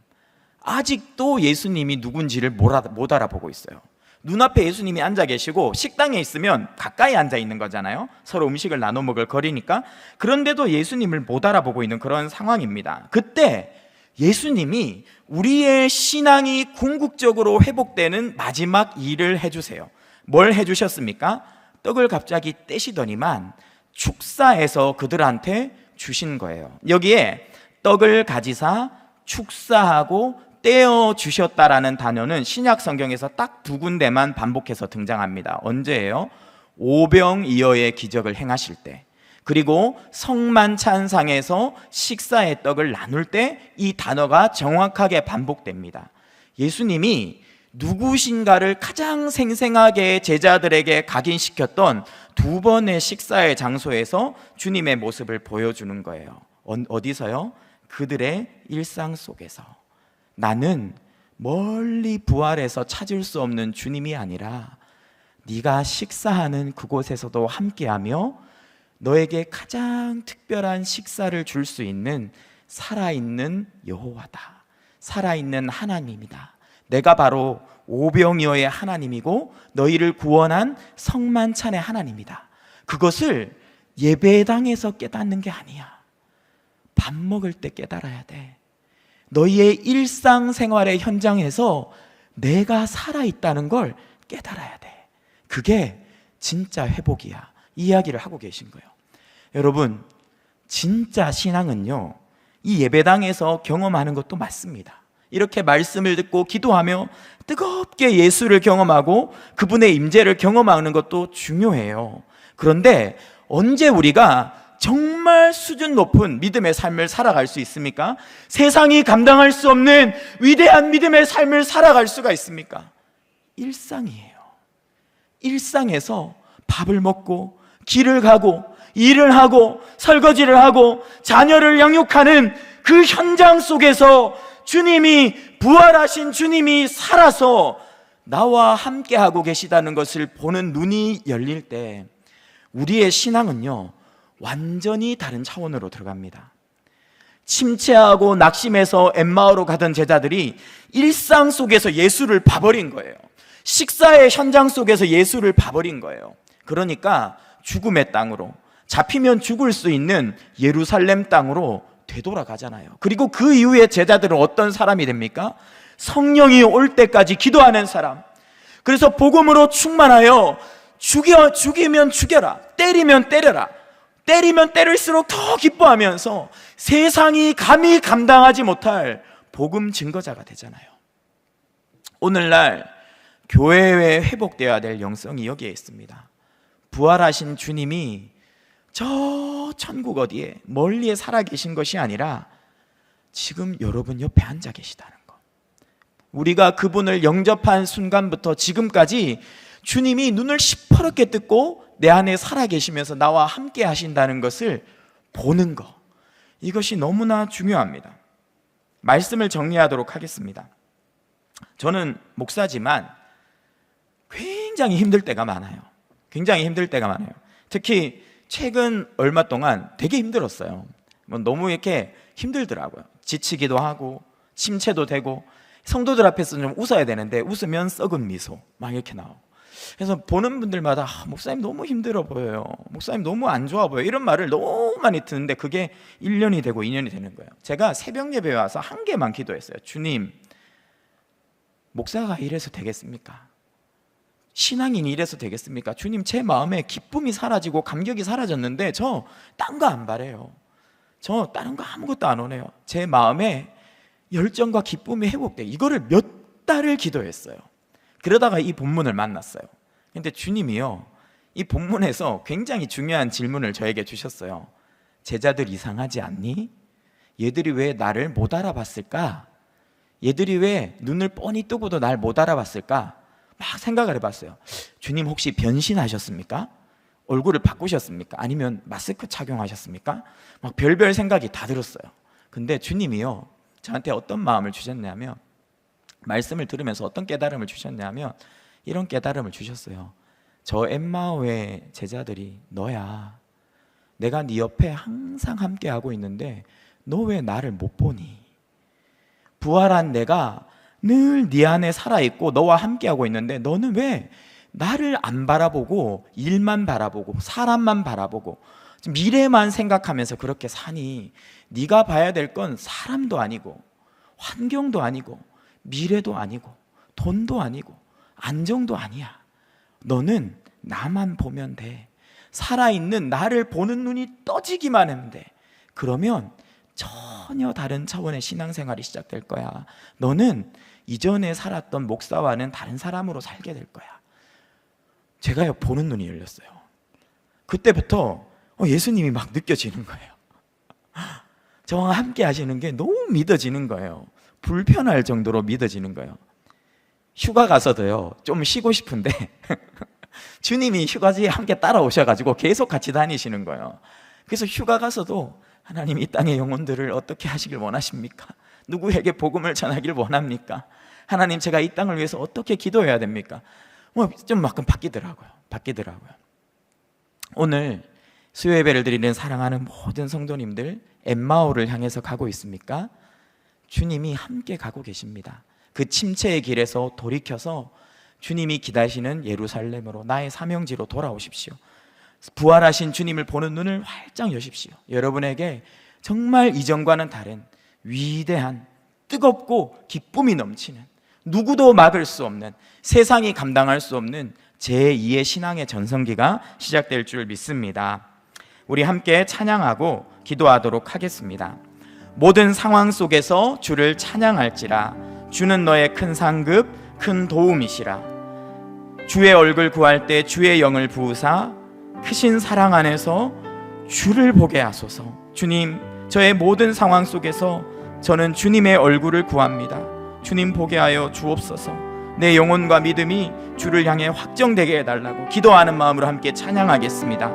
B: 아직도 예수님이 누군지를 못 알아보고 있어요. 눈앞에 예수님이 앉아 계시고 식당에 있으면 가까이 앉아 있는 거잖아요. 서로 음식을 나눠 먹을 거리니까. 그런데도 예수님을 못 알아보고 있는 그런 상황입니다. 그때 예수님이 우리의 신앙이 궁극적으로 회복되는 마지막 일을 해주세요. 뭘 해주셨습니까? 떡을 갑자기 떼시더니만 축사해서 그들한테 주신 거예요. 여기에 떡을 가지사 축사하고 떼어 주셨다라는 단어는 신약 성경에서 딱 2군데만 반복해서 등장합니다. 언제예요? 오병이어의 기적을 행하실 때, 그리고 성만찬상에서 식사의 떡을 나눌 때 이 단어가 정확하게 반복됩니다. 예수님이 누구신가를 가장 생생하게 제자들에게 각인시켰던 2번의 식사의 장소에서 주님의 모습을 보여주는 거예요. 어디서요? 그들의 일상 속에서. 나는 멀리 부활해서 찾을 수 없는 주님이 아니라 네가 식사하는 그곳에서도 함께하며 너에게 가장 특별한 식사를 줄 수 있는 살아있는 여호와다. 살아있는 하나님이다. 내가 바로 오병이어의 하나님이고 너희를 구원한 성만찬의 하나님이다. 그것을 예배당에서 깨닫는 게 아니야. 밥 먹을 때 깨달아야 돼. 너희의 일상생활의 현장에서 내가 살아있다는 걸 깨달아야 돼. 그게 진짜 회복이야. 이 이야기를 하고 계신 거예요. 여러분, 진짜 신앙은요, 이 예배당에서 경험하는 것도 맞습니다. 이렇게 말씀을 듣고 기도하며 뜨겁게 예수를 경험하고 그분의 임재를 경험하는 것도 중요해요. 그런데 언제 우리가 정말 수준 높은 믿음의 삶을 살아갈 수 있습니까? 세상이 감당할 수 없는 위대한 믿음의 삶을 살아갈 수가 있습니까? 일상이에요. 일상에서 밥을 먹고 길을 가고 일을 하고 설거지를 하고 자녀를 양육하는 그 현장 속에서 주님이, 부활하신 주님이 살아서 나와 함께하고 계시다는 것을 보는 눈이 열릴 때 우리의 신앙은요, 완전히 다른 차원으로 들어갑니다. 침체하고 낙심해서 엠마오로 가던 제자들이 일상 속에서 예수를 봐버린 거예요. 식사의 현장 속에서 예수를 봐버린 거예요. 그러니까 죽음의 땅으로, 잡히면 죽을 수 있는 예루살렘 땅으로 되돌아가잖아요. 그리고 그 이후에 제자들은 어떤 사람이 됩니까? 성령이 올 때까지 기도하는 사람. 그래서 복음으로 충만하여 죽이면 죽여라, 때리면 때려라, 때리면 때릴수록 더 기뻐하면서 세상이 감히 감당하지 못할 복음 증거자가 되잖아요. 오늘날 교회에 회복되어야 될 영성이 여기에 있습니다. 부활하신 주님이 저 천국 어디에 멀리에 살아계신 것이 아니라 지금 여러분 옆에 앉아 계시다는 것. 우리가 그분을 영접한 순간부터 지금까지 주님이 눈을 시퍼렇게 뜨고 내 안에 살아계시면서 나와 함께 하신다는 것을 보는 것, 이것이 너무나 중요합니다. 말씀을 정리하도록 하겠습니다. 저는 목사지만 굉장히 힘들 때가 많아요. 굉장히 힘들 때가 많아요. 특히 최근 얼마 동안 되게 힘들었어요. 너무 이렇게 힘들더라고요. 지치기도 하고 침체도 되고, 성도들 앞에서 좀 웃어야 되는데 웃으면 썩은 미소 막 이렇게 나오고, 그래서 보는 분들마다 목사님 너무 힘들어 보여요, 목사님 너무 안 좋아 보여요, 이런 말을 너무 많이 듣는데 그게 1년이 되고 2년이 되는 거예요. 제가 새벽 예배에 와서 한 개만 기도했어요. 주님, 목사가 이래서 되겠습니까? 신앙인이 이래서 되겠습니까? 주님, 제 마음에 기쁨이 사라지고 감격이 사라졌는데 저 딴 거 안 바래요. 저 다른 거 아무것도 안 원해요. 제 마음에 열정과 기쁨이 회복돼. 이거를 몇 달을 기도했어요. 그러다가 이 본문을 만났어요. 근데 주님이요, 이 본문에서 굉장히 중요한 질문을 저에게 주셨어요. 제자들 이상하지 않니? 얘들이 왜 나를 못 알아봤을까? 얘들이 왜 눈을 뻔히 뜨고도 날 못 알아봤을까? 막 생각을 해봤어요. 주님, 혹시 변신하셨습니까? 얼굴을 바꾸셨습니까? 아니면 마스크 착용하셨습니까? 막 별별 생각이 다 들었어요. 근데 주님이요, 저한테 어떤 마음을 주셨냐면, 말씀을 들으면서 어떤 깨달음을 주셨냐면, 이런 깨달음을 주셨어요. 저 엠마오의 제자들이 너야. 내가 네 옆에 항상 함께하고 있는데 너 왜 나를 못 보니? 부활한 내가 늘 네 안에 살아있고 너와 함께하고 있는데 너는 왜 나를 안 바라보고 일만 바라보고 사람만 바라보고 미래만 생각하면서 그렇게 사니? 네가 봐야 될 건 사람도 아니고 환경도 아니고 미래도 아니고 돈도 아니고 안정도 아니야. 너는 나만 보면 돼. 살아있는 나를 보는 눈이 떠지기만 하면 돼. 그러면 전혀 다른 차원의 신앙생활이 시작될 거야. 너는 이전에 살았던 목사와는 다른 사람으로 살게 될 거야. 제가요, 보는 눈이 열렸어요. 그때부터 예수님이 막 느껴지는 거예요. 저와 함께 하시는 게 너무 믿어지는 거예요. 불편할 정도로 믿어지는 거예요. 휴가 가서도요, 좀 쉬고 싶은데 주님이 휴가지에 함께 따라오셔가지고 계속 같이 다니시는 거예요. 그래서 휴가 가서도 하나님, 이 땅의 영혼들을 어떻게 하시길 원하십니까? 누구에게 복음을 전하길 원합니까? 하나님, 제가 이 땅을 위해서 어떻게 기도해야 됩니까? 좀 막 바뀌더라고요. 오늘 수요 예배를 드리는 사랑하는 모든 성도님들, 엠마오를 향해서 가고 있습니까? 주님이 함께 가고 계십니다. 그 침체의 길에서 돌이켜서 주님이 기다리시는 예루살렘으로, 나의 사명지로 돌아오십시오. 부활하신 주님을 보는 눈을 활짝 여십시오. 여러분에게 정말 이전과는 다른 위대한, 뜨겁고 기쁨이 넘치는, 누구도 막을 수 없는, 세상이 감당할 수 없는 제2의 신앙의 전성기가 시작될 줄 믿습니다. 우리 함께 찬양하고 기도하도록 하겠습니다. 모든 상황 속에서 주를 찬양할지라. 주는 너의 큰 상급, 큰 도움이시라. 주의 얼굴 구할 때 주의 영을 부으사 크신 사랑 안에서 주를 보게 하소서. 주님, 저의 모든 상황 속에서 저는 주님의 얼굴을 구합니다. 주님 보게 하여 주옵소서. 내 영혼과 믿음이 주를 향해 확정되게 해달라고 기도하는 마음으로 함께 찬양하겠습니다.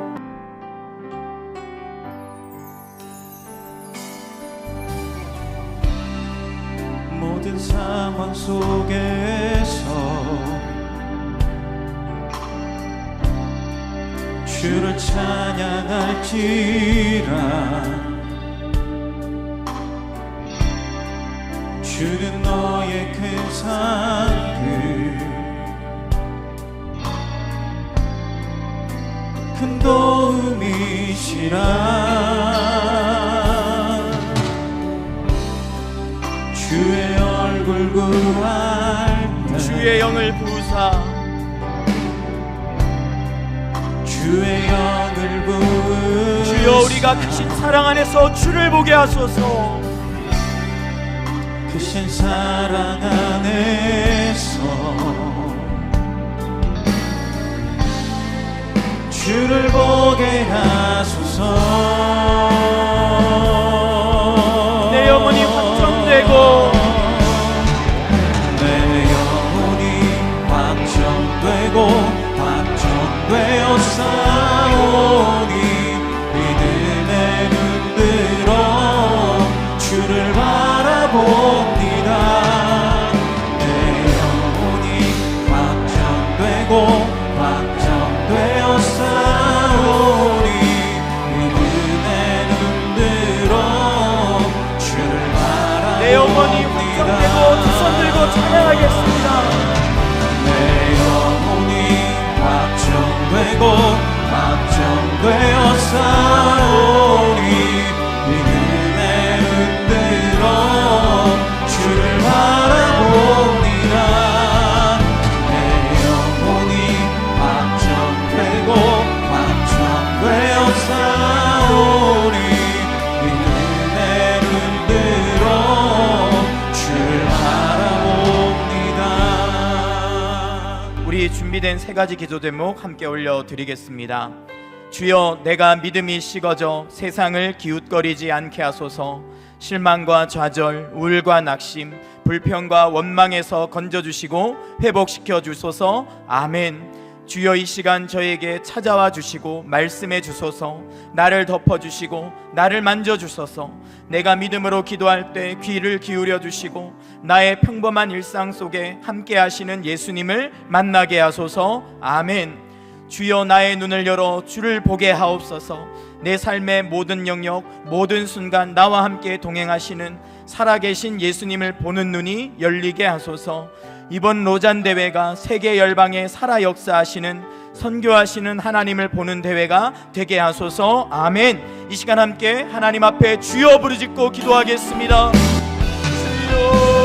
A: 모든 상황 속에서 주를 찬양할지라. 주는 너의 큰 상급, 큰 도움이시라. 주의 얼굴 구할 때
B: 주의 영을 부으사
A: 주의 영을 부으사.
B: 주여, 우리가 크신 사랑 안에서 주를 보게 하소서.
A: 크신 사랑 안에서 주를 보게 하소서.
B: 내 영혼이 확정되고
A: 내 영혼이 확정되고 확정되어 싸우니 믿음의 눈 들어 주를 바라봅니다. 내 영혼이 확정되고 확정되어 싸우니 믿음의 눈 들어 주를 바라봅니다.
B: 내 영혼이 확정되고 두 손 들고 찬양하겠습니다.
A: 내 영혼이 확정되고 확정되어 싸우니 믿음의 눈 들어 주를 바라봅니다. 내 영혼이 확정되고 확정되어 싸우니 믿음의 눈 들어 주를 바라봅니다.
B: 우리 준비된 세 가지 기도 제목 함께 올려드리겠습니다. 주여, 내가 믿음이 식어져 세상을 기웃거리지 않게 하소서. 실망과 좌절, 우울과 낙심, 불평과 원망에서 건져주시고 회복시켜 주소서. 아멘. 주여 이 시간 저에게 찾아와 주시고 말씀해 주소서. 나를 덮어주시고 나를 만져주소서. 내가 믿음으로 기도할 때 귀를 기울여 주시고 나의 평범한 일상 속에 함께 하시는 예수님을 만나게 하소서. 아멘. 주여 나의 눈을 열어 주를 보게 하옵소서. 내 삶의 모든 영역 모든 순간 나와 함께 동행하시는 살아계신 예수님을 보는 눈이 열리게 하소서. 이번 로잔 대회가 세계 열방에 살아 역사하시는 선교하시는 하나님을 보는 대회가 되게 하소서. 아멘. 이 시간 함께 하나님 앞에 주여 부르짖고 기도하겠습니다. 주여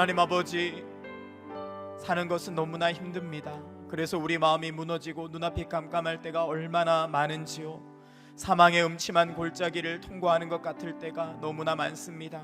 B: 하나님 아버지, 사는 것은 너무나 힘듭니다. 그래서 우리 마음이 무너지고 눈앞이 깜깜할 때가 얼마나 많은지요. 사망의 음침한 골짜기를 통과하는 것 같을 때가 너무나 많습니다.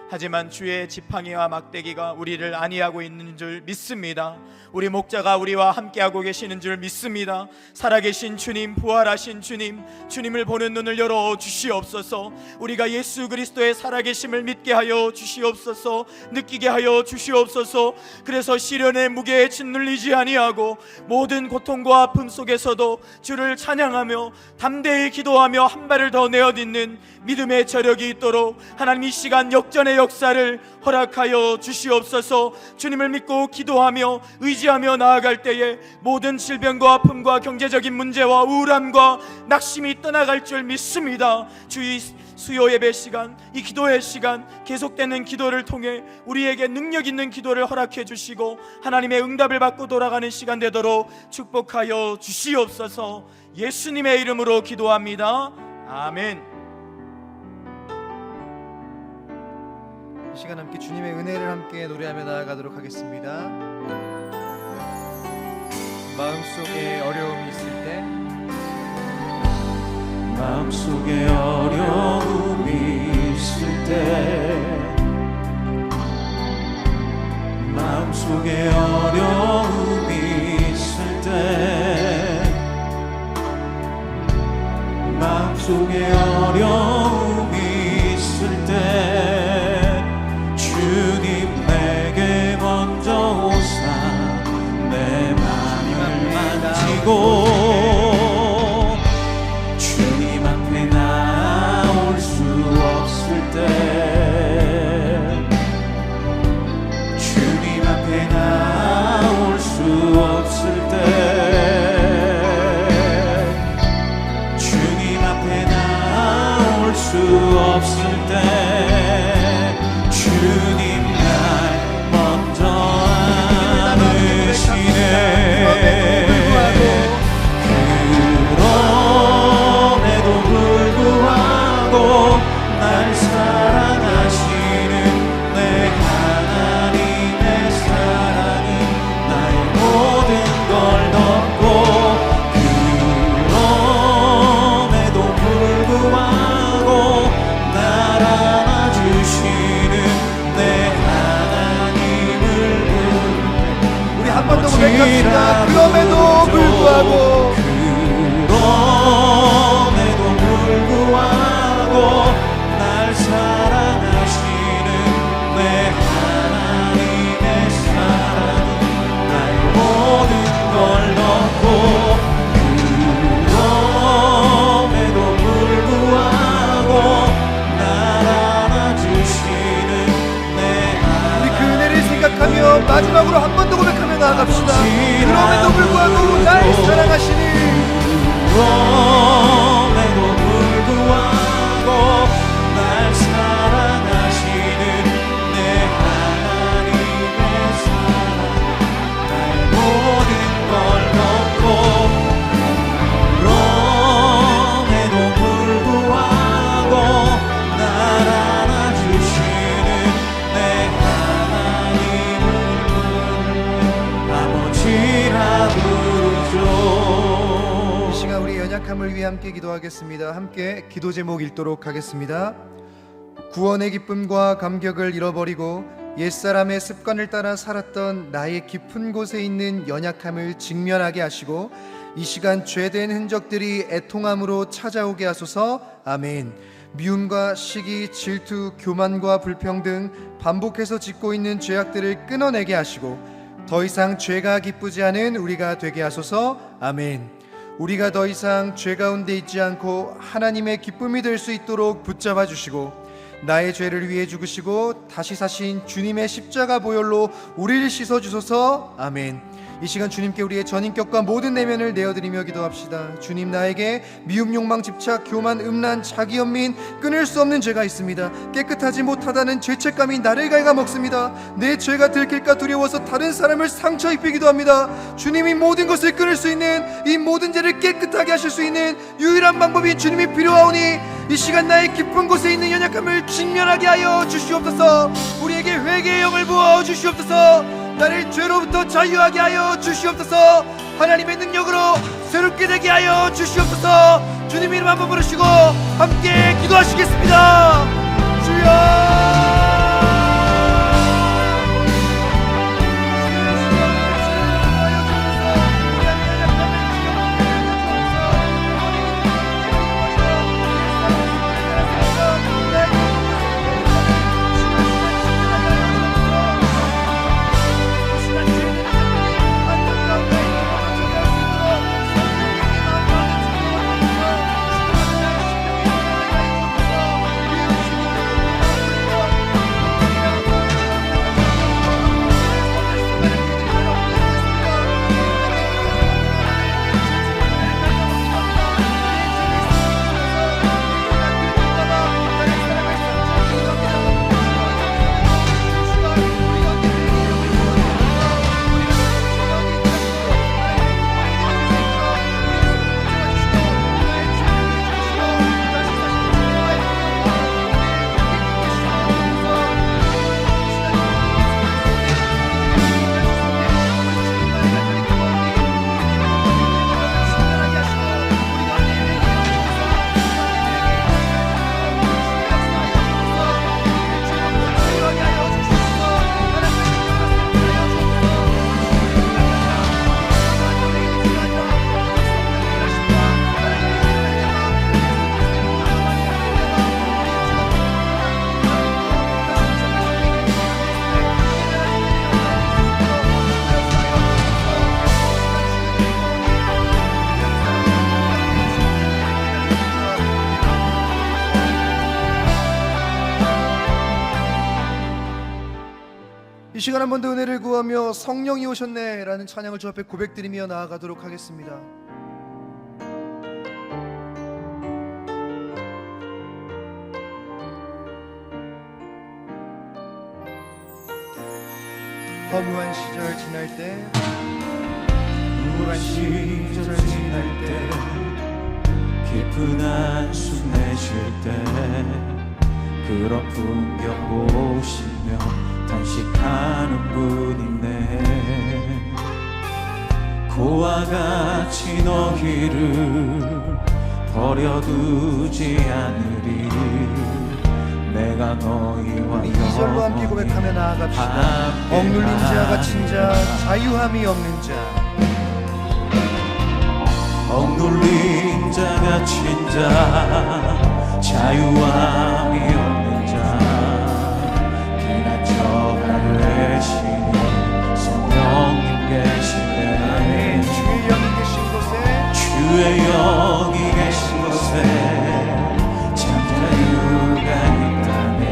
B: 하지만 주의 지팡이와 막대기가 우리를 안위하고 있는 줄 믿습니다. 우리 목자가 우리와 함께하고 계시는 줄 믿습니다. 살아계신 주님, 부활하신 주님, 주님을 보는 눈을 열어 주시옵소서. 우리가 예수 그리스도의 살아계심을 믿게 하여 주시옵소서. 느끼게 하여 주시옵소서. 그래서 시련의 무게에 짓눌리지 아니하고 모든 고통과 아픔 속에서도 주를 찬양하며 담대히 기도하며 한 발을 더 내어딛는 믿음의 저력이 있도록 하나님 이 시간 역전의 역사를 허락하여 주시옵소서. 주님을 믿고 기도하며 의지하며 나아갈 때에 모든 질병과 아픔과 경제적인 문제와 우울함과 낙심이 떠나갈 줄 믿습니다. 주의 수요 예배 시간, 이 기도의 시간, 계속되는 기도를 통해 우리에게 능력 있는 기도를 허락해 주시고 하나님의 응답을 받고 돌아가는 시간 되도록 축복하여 주시옵소서. 예수님의 이름으로 기도합니다. 아멘.
C: 이 시간 함께 주님의 은혜를 함께 노래하며 나아가도록 하겠습니다. 마음속에 어려움이 있을 때,
A: 마음속에 어려움이 있을 때, 마음속에 어려움이 있을 때, 마음속에 어려움이 있을 때 주님 내게 먼저 오사 내 맘을 만지고 주님 앞에 나올 수 없을 때, 주님 앞에 나올 수 없을 때, 주님 앞에 나올 수 없을 때 주님 날 먼저 안으시네. 그럼에도 불구하고 날 사랑하시는 내 하나님의 사랑은 나의 모든 걸 덮고, 그럼에도 불구하고 날 안아주시는 내 하나님을
C: 우리 한 번 더 고백합시다. 그럼에도 불구하고,
A: 그럼에도 불구하고 날 사랑하시는 내 하나님의 사랑은 나의 모든 걸 덮고,
C: 마지막으로 한 번 더 고백하며 나아갑시다. 그럼에도 불구하고 날 사랑하시니
A: 그럼에도 불구하고 날 사랑하시는 내 하나님의 사랑 나의 모든 걸 넣고 그럼에도 불구하고 날 안아주시는 내 하나님을 아버지라 부르죠.
C: 이 시간 우리 연약함을 위해 함께 기도하겠습니다. 함께 기도 제목 읽도록 하겠습니다. 구원의 기쁨과 감격을 잃어버리고 옛사람의 습관을 따라 살았던 나의 깊은 곳에 있는 연약함을 직면하게 하시고 이 시간 죄된 흔적들이 애통함으로 찾아오게 하소서. 아멘. 미움과 시기, 질투, 교만과 불평등 반복해서 짓고 있는 죄악들을 끊어내게 하시고 더 이상 죄가 기쁘지 않은 우리가 되게 하소서. 아멘. 우리가 더 이상 죄 가운데 있지 않고 하나님의 기쁨이 될 수 있도록 붙잡아 주시고 나의 죄를 위해 죽으시고 다시 사신 주님의 십자가 보혈로 우리를 씻어 주소서. 아멘. 이 시간 주님께 우리의 전인격과 모든 내면을 내어드리며 기도합시다. 주님, 나에게 미움, 욕망, 집착, 교만, 음란, 자기 연민, 끊을 수 없는 죄가 있습니다. 깨끗하지 못하다는 죄책감이 나를 갉아먹습니다. 내 죄가 들킬까 두려워서 다른 사람을 상처 입히기도 합니다. 주님이 모든 것을 끊을 수 있는, 이 모든 죄를 깨끗하게 하실 수 있는 유일한 방법이 주님이 필요하오니 이 시간 나의 깊은 곳에 있는 연약함을 직면하게 하여 주시옵소서. 우리에게 회개의 영을 부어 주시옵소서. 나를 죄로부터 자유하게 하여 주시옵소서. 하나님의 능력으로 새롭게 되게 하여 주시옵소서. 주님 이름 한번 부르시고 함께 기도하시겠습니다. 주여. 이 시간 한 번 더 은혜를 구하며 성령이 오셨네 라는 찬양을 주 앞에 고백드리며 나아가도록 하겠습니다. 허무한 시절 지날 때,
A: 우울한 시절 지날 때, 깊은 한숨 내쉴 때, 그런 풍경 보시며 단식하는 분이네. 그와 같이 너희를 버려두지 않으리. 내가 너희와
C: 2절로 함께 고백하며 나아갑시다. 억눌린 자, 갇힌 자, 자유함이 없는 자,
A: 억눌린 자, 갇힌 자, 자유함이 없는 자, 피난처가 되시니 성령님 계시네.
C: 주의 영이 계신 곳에,
A: 주의 영이 계신 곳에 자유가 있다네.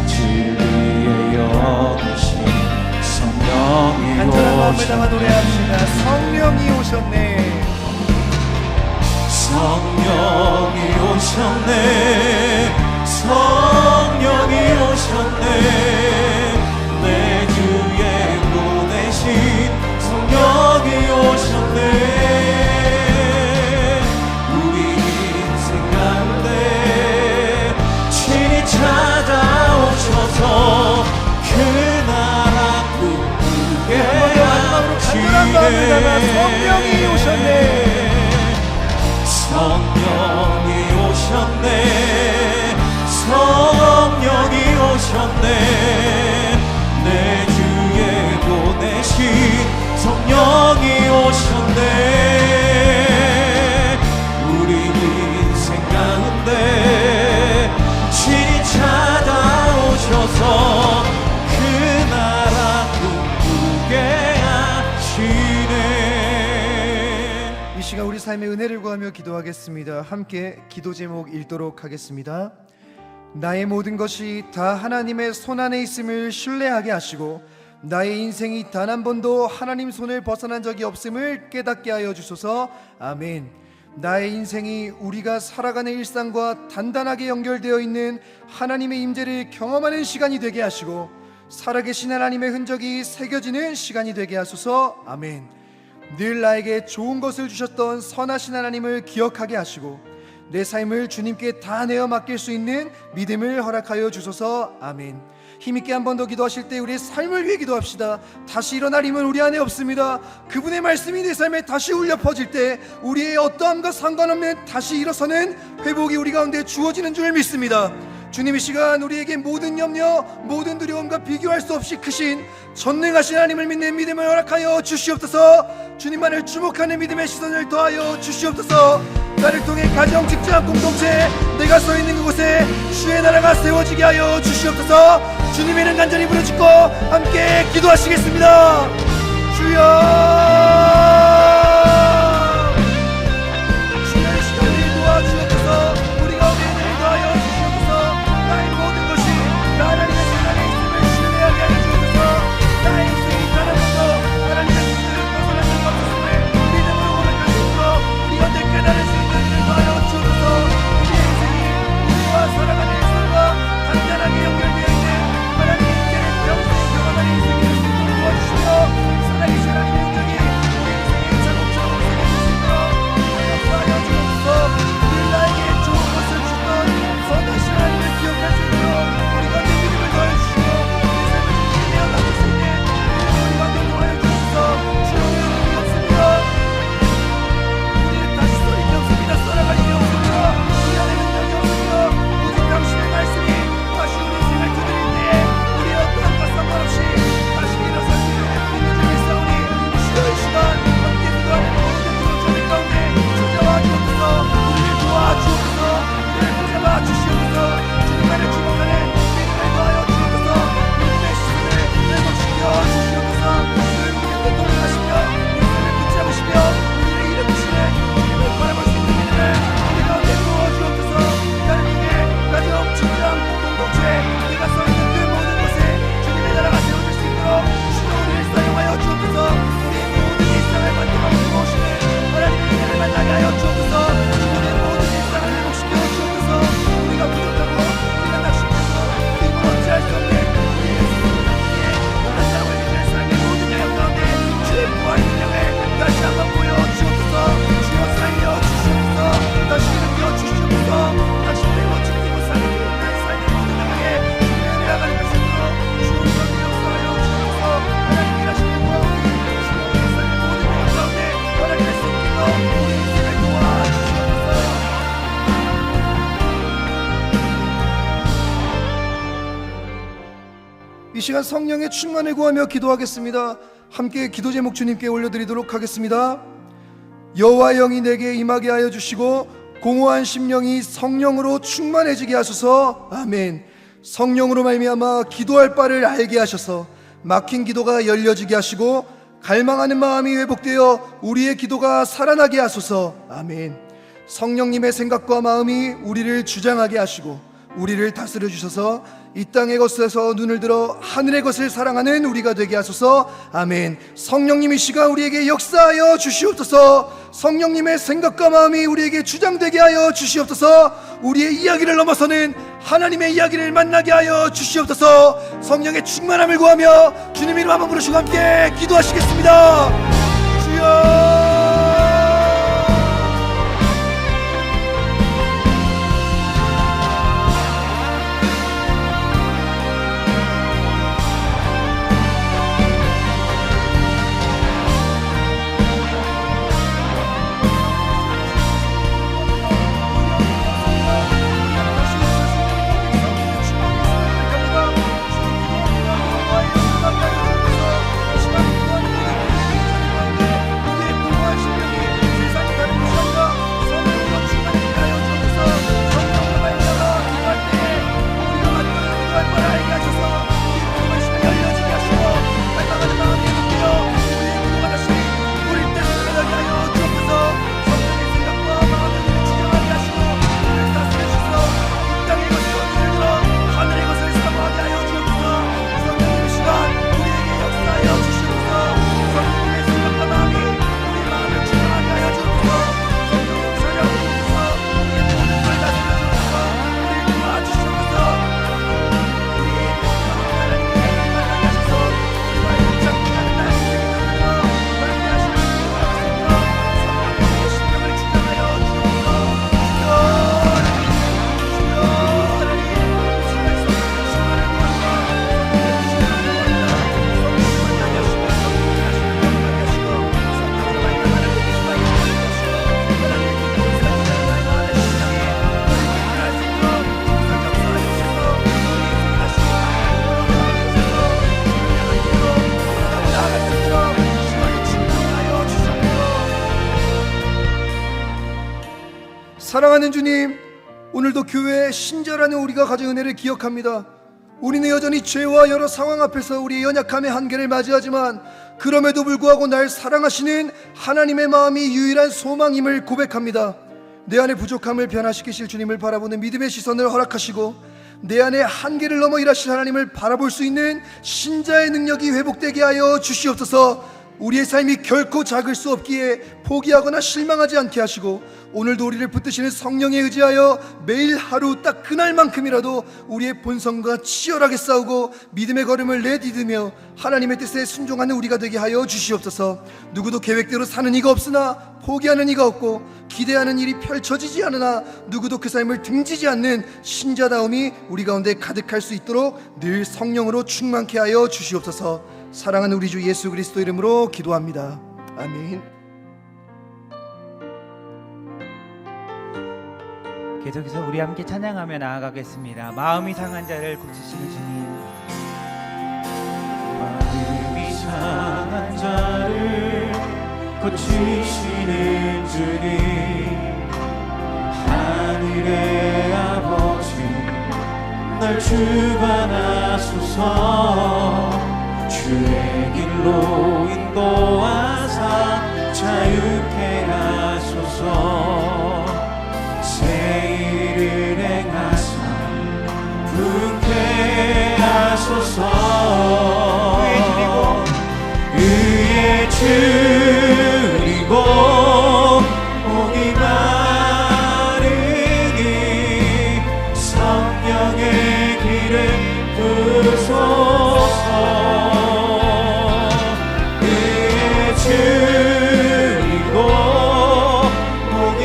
A: 진리의 영이신
C: 마음을 담아 노래합시다. 성령이 오셨네.
A: 성령이 오셨네. 성령이 오셨네. 내 주에 보내신 성령이 오셨네. 우리 인생 가운데 친히 찾아오셔서 그 나라 꿈꾸게 하시네.
C: 성령이 오셨네.
A: 성령이 오셨네. 성령이 오셨네. 내 주에 보내신 성령이 오셨네. 우리 인생 가운데 친히 찾아오셔서 그 나라 꿈꾸게 하시네.
C: 이 시간 우리 삶의 은혜를 구하며 기도하겠습니다. 함께 기도 제목 읽도록 하겠습니다. 나의 모든 것이 다 하나님의 손 안에 있음을 신뢰하게 하시고 나의 인생이 단 한 번도 하나님 손을 벗어난 적이 없음을 깨닫게 하여 주소서. 아멘. 나의 인생이 우리가 살아가는 일상과 단단하게 연결되어 있는 하나님의 임재를 경험하는 시간이 되게 하시고 살아계신 하나님의 흔적이 새겨지는 시간이 되게 하소서. 아멘. 늘 나에게 좋은 것을 주셨던 선하신 하나님을 기억하게 하시고 내 삶을 주님께 다 내어 맡길 수 있는 믿음을 허락하여 주소서. 아멘. 힘있게 한 번 더 기도하실 때 우리의 삶을 위해 기도합시다. 다시 일어날 힘은 우리 안에 없습니다. 그분의 말씀이 내 삶에 다시 울려 퍼질 때 우리의 어떠함과 상관없는 다시 일어서는 회복이 우리 가운데 주어지는 줄 믿습니다. 주님 이 시간 우리에게 모든 염려 모든 두려움과 비교할 수 없이 크신 전능하신 하나님을 믿는 믿음을 허락하여 주시옵소서. 주님만을 주목하는 믿음의 시선을 더하여 주시옵소서. 나를 통해 가정, 직장, 공동체 내가 서 있는 그곳에 주의 나라가 세워지게 하여 주시옵소서. 주님의 이름 간절히 부르짖고 함께 기도하시겠습니다. 주여 주의 시간을 도와주옵소서. 우리 가운데 은혜를 더하여 주시옵소서. 나의 모든 것이 다 하나님의 손 안에 있음을 신뢰하게 하여 주옵소서. 나의 인생이 단 한 번도 하나님의 손을 벗어난 적 없음을 믿음으로 고백할 수 있도록 우리가 늘 깨달을 수 있는 은혜를 더하여 주옵소서. 우리의 인생이 우리와 살아가는 일상과 단단하게 연결되어 있는 하나님의 인재를 평생 경험하는 인생이 될 수 있도록 도와주시며 살아계신 하나님의 흔적이 우리 인생의 자동차로 새겨질 수 있도록 역사하여 주옵소서. 늘 나에게 좋은 것을 주셨던 선하신 하나님을 기억할 수 있도록 우리가 내 믿음을 더해 주시고 내 삶을 주님께 내어 맡길 수 있는 우리 가운데 도하여 주옵소서. 주여 우리는 없습니다. 우리는 다시 설 힘이 없습니다. 살아갈 힘이 없습니다. 우리 안에 능력이 없습니다. 오직 당신의 말씀이 다시 우리 인생을 두드릴 때에 우리의 어떠함과 상관없이 다시 일어설 수 있는 믿는 줄 믿사오니 주여 이 시간 함께 기도하는 모든 저들 가운데 찾아와 주옵소서. 우리를 도와주옵소서. 우리를 붙잡아 주시옵소서. 주님만을 주목하는 믿음을 더하여 주옵소서. 믿음의 시선을 회복시켜 주시옵소서. 늘 우리의 뜻대로 하시며 우리 삶을 붙잡으시며 우리를 일으키시는 주님을 바라볼 수 있는 믿음을 우리 가운데 부어주옵소서. 나를 통해 가정, 직장, 공동체 내가 서 있는 그 모든 곳에 주님의 나라가 세워질 수 있도록 주여 우리를 사용하여 주옵소서. 우리의 모든 일상을 만들어 주시는 하나님의 은혜를 만나게 하여 주옵소서. 우리의 모든 일상을 회복시켜 주옵소서. 우리가 부족하고 우리가 낙심해서 힘으로 어찌할 수 없는 우리의 스스로에 한 사람을 믿는 삶의 모든 영역 가운데 주의 부활의 능력을 다시 한번 보여주옵소서. 주여 살려 주시옵소서. 다시 일으켜 주시옵소서. 당신의 멋진 기고 사는 난 삶의 모든 영역에 주님의 은혜가 가득 하시도록 주여 우리를 역사하여 주옵소서. 하나님 일하시는 구하오니 주여 우리 삶의 모든 영역 가운데 하나님의 손길로 우리 인생을 도와주시옵소서. 이 시간 성령의 충만을 구하며 기도하겠습니다. 함께 기도 제목 주님께 올려드리도록 하겠습니다. 여호와 영이 내게 임하게 하여 주시고 공허한 심령이 성령으로 충만해지게 하소서. 아멘. 성령으로 말미암아 기도할 바를 알게 하셔서 막힌 기도가 열려지게 하시고 갈망하는 마음이 회복되어 우리의 기도가 살아나게 하소서. 아멘. 성령님의 생각과 마음이 우리를 주장하게 하시고 우리를 다스려 주셔서 이 땅의 것에서 눈을 들어 하늘의 것을 사랑하는 우리가 되게 하소서. 아멘. 성령님 이 시간 우리에게 역사하여 주시옵소서. 성령님의 생각과 마음이 우리에게 주장되게 하여 주시옵소서. 우리의 이야기를 넘어서는 하나님의 이야기를 만나게 하여 주시옵소서. 성령의 충만함을 구하며 주님 이름 한번 부르시고 함께 기도하시겠습니다. 주여. 사랑하는 주님, 오늘도 교회의 신자라는 우리가 가진 은혜를 기억합니다. 우리는 여전히 죄와 여러 상황 앞에서 우리의 연약함의 한계를 맞이하지만 그럼에도 불구하고 날 사랑하시는 하나님의 마음이 유일한 소망임을 고백합니다. 내 안의 부족함을 변화시키실 주님을 바라보는 믿음의 시선을 허락하시고 내 안의 한계를 넘어 일하실 하나님을 바라볼 수 있는 신자의 능력이 회복되게 하여 주시옵소서. 우리의 삶이 결코 작을 수 없기에 포기하거나 실망하지 않게 하시고 오늘도 우리를 붙드시는 성령에 의지하여 매일 하루 딱 그날만큼이라도 우리의 본성과 치열하게 싸우고 믿음의 걸음을 내디디며 하나님의 뜻에 순종하는 우리가 되게 하여 주시옵소서. 누구도 계획대로 사는 이가 없으나 포기하는 이가 없고 기대하는 일이 펼쳐지지 않으나 누구도 그 삶을 등지지 않는 신자다움이 우리 가운데 가득할 수 있도록 늘 성령으로 충만케 하여 주시옵소서. 사랑하는 우리 주 예수 그리스도 이름으로 기도합니다. 아멘.
D: 계속해서 우리 함께 찬양하며 나아가겠습니다. 마음이 상한 자를 고치시는 주님,
A: 마음이 상한 자를 고치시는 주님, 하늘의 아버지 날 주관하소서. 주의 길로 인도하사 자유케 하소서. 새 일을 행하사 부흥케 하소서. 의에 주리고 복이 많으니 성령의 길을 부소서. 의에 주리고 복이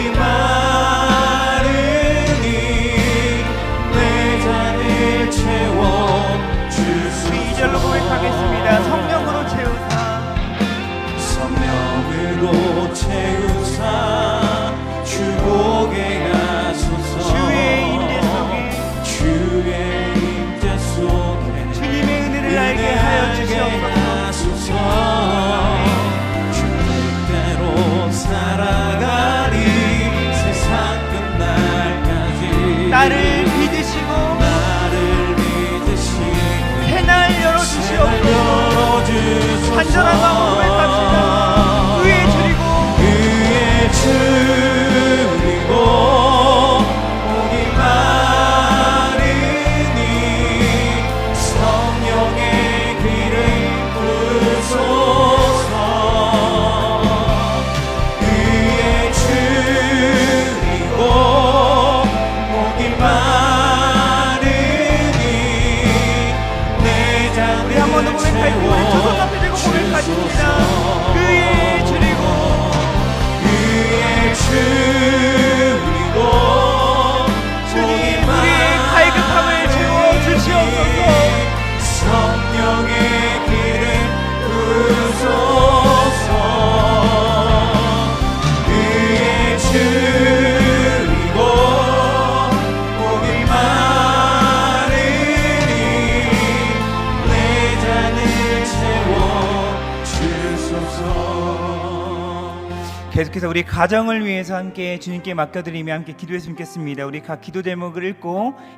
D: 계속해서 우리 가정을 위해서 함께 주님께 맡겨드리며 함께 기도했으면 좋겠습니다. 우리 각 기도 제목을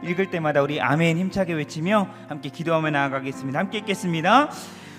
D: 읽을 때마다 우리 아멘 힘차게 외치며 함께 기도하며 나아가겠습니다. 함께 읽겠습니다.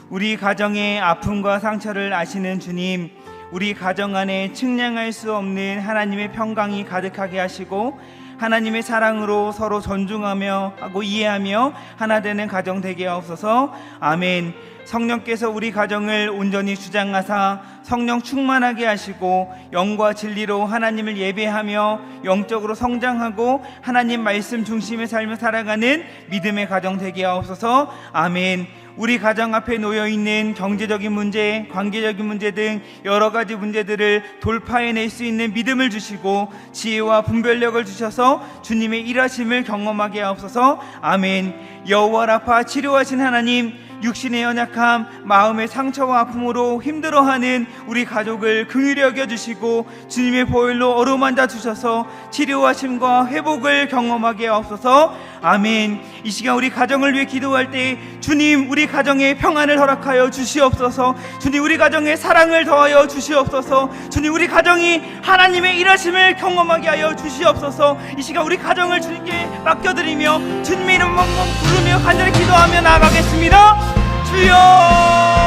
D: 우리 가정의 아픔과 상처를 아시는 주님, 우리 가정 안에 측량할 수 없는 하나님의 평강이 가득하게 하시고 하나님의 사랑으로 서로 존중하며 하고 이해하며 하나 되는 가정 되게 하옵소서. 아멘. 성령께서 우리 가정을 온전히 주장하사 성령 충만하게 하시고 영과 진리로 하나님을 예배하며 영적으로 성장하고 하나님 말씀 중심의 삶을 살아가는 믿음의 가정 되게 하옵소서. 아멘. 우리 가정 앞에 놓여있는 경제적인 문제, 관계적인 문제 등 여러 가지 문제들을 돌파해낼 수 있는 믿음을 주시고 지혜와 분별력을 주셔서 주님의 일하심을 경험하게 하옵소서. 아멘. 여호와 라파 치료하신 하나님, 육신의 연약함, 마음의 상처와 아픔으로 힘들어하는 우리 가족을 긍휼히 여겨주시고 주님의 보혈로 어루만져 주셔서 치료하심과 회복을 경험하게 하옵소서. 아멘. 이 시간 우리 가정을 위해 기도할 때 주님 우리 가정에 평안을 허락하여 주시옵소서. 주님 우리 가정에 사랑을 더하여 주시옵소서. 주님 우리 가정이 하나님의 일하심을 경험하게 하여 주시옵소서. 이 시간 우리 가정을 주님께 맡겨드리며 주님의 이름만 부르며 간절히 기도하며 나아가겠습니다. 주여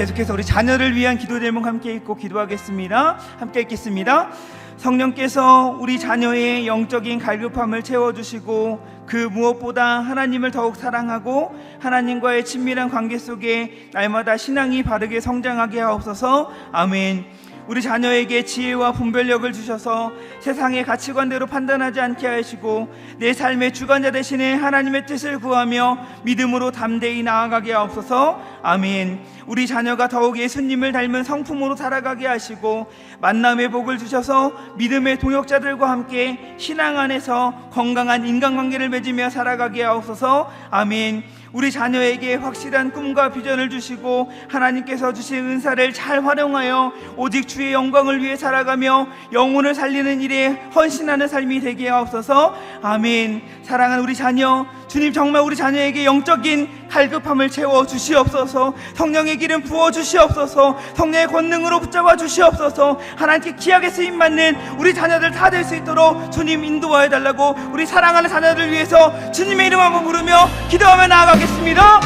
D: 계속해서 우리 자녀를 위한 기도 제목 함께 읽고 기도하겠습니다. 함께 읽겠습니다. 성령께서 우리 자녀의 영적인 갈급함을 채워주시고 그 무엇보다 하나님을 더욱 사랑하고 하나님과의 친밀한 관계 속에 날마다 신앙이 바르게 성장하게 하옵소서. 아멘. 우리 자녀에게 지혜와 분별력을 주셔서 세상의 가치관대로 판단하지 않게 하시고 내 삶의 주관자 되시는 하나님의 뜻을 구하며 믿음으로 담대히 나아가게 하옵소서. 아멘. 우리 자녀가 더욱 예수님을 닮은 성품으로 살아가게 하시고 만남의 복을 주셔서 믿음의 동역자들과 함께 신앙 안에서 건강한 인간관계를 맺으며 살아가게 하옵소서. 아멘. 우리 자녀에게 확실한 꿈과 비전을 주시고 하나님께서 주신 은사를 잘 활용하여 오직 주의 영광을 위해 살아가며 영혼을 살리는 일에 헌신하는 삶이 되게 하옵소서. 아멘. 사랑하는 우리 자녀, 주님 정말 우리 자녀에게 영적인 갈급함을 채워 주시옵소서. 성령의 기름 부어 주시옵소서. 성령의 권능으로 붙잡아 주시옵소서. 하나님께 귀하게 쓰임받는 우리 자녀들 다 될 수 있도록 주님 인도하여 달라고 우리 사랑하는 자녀들 위해서 주님의 이름 한번 부르며 기도하며 나아가겠습니다.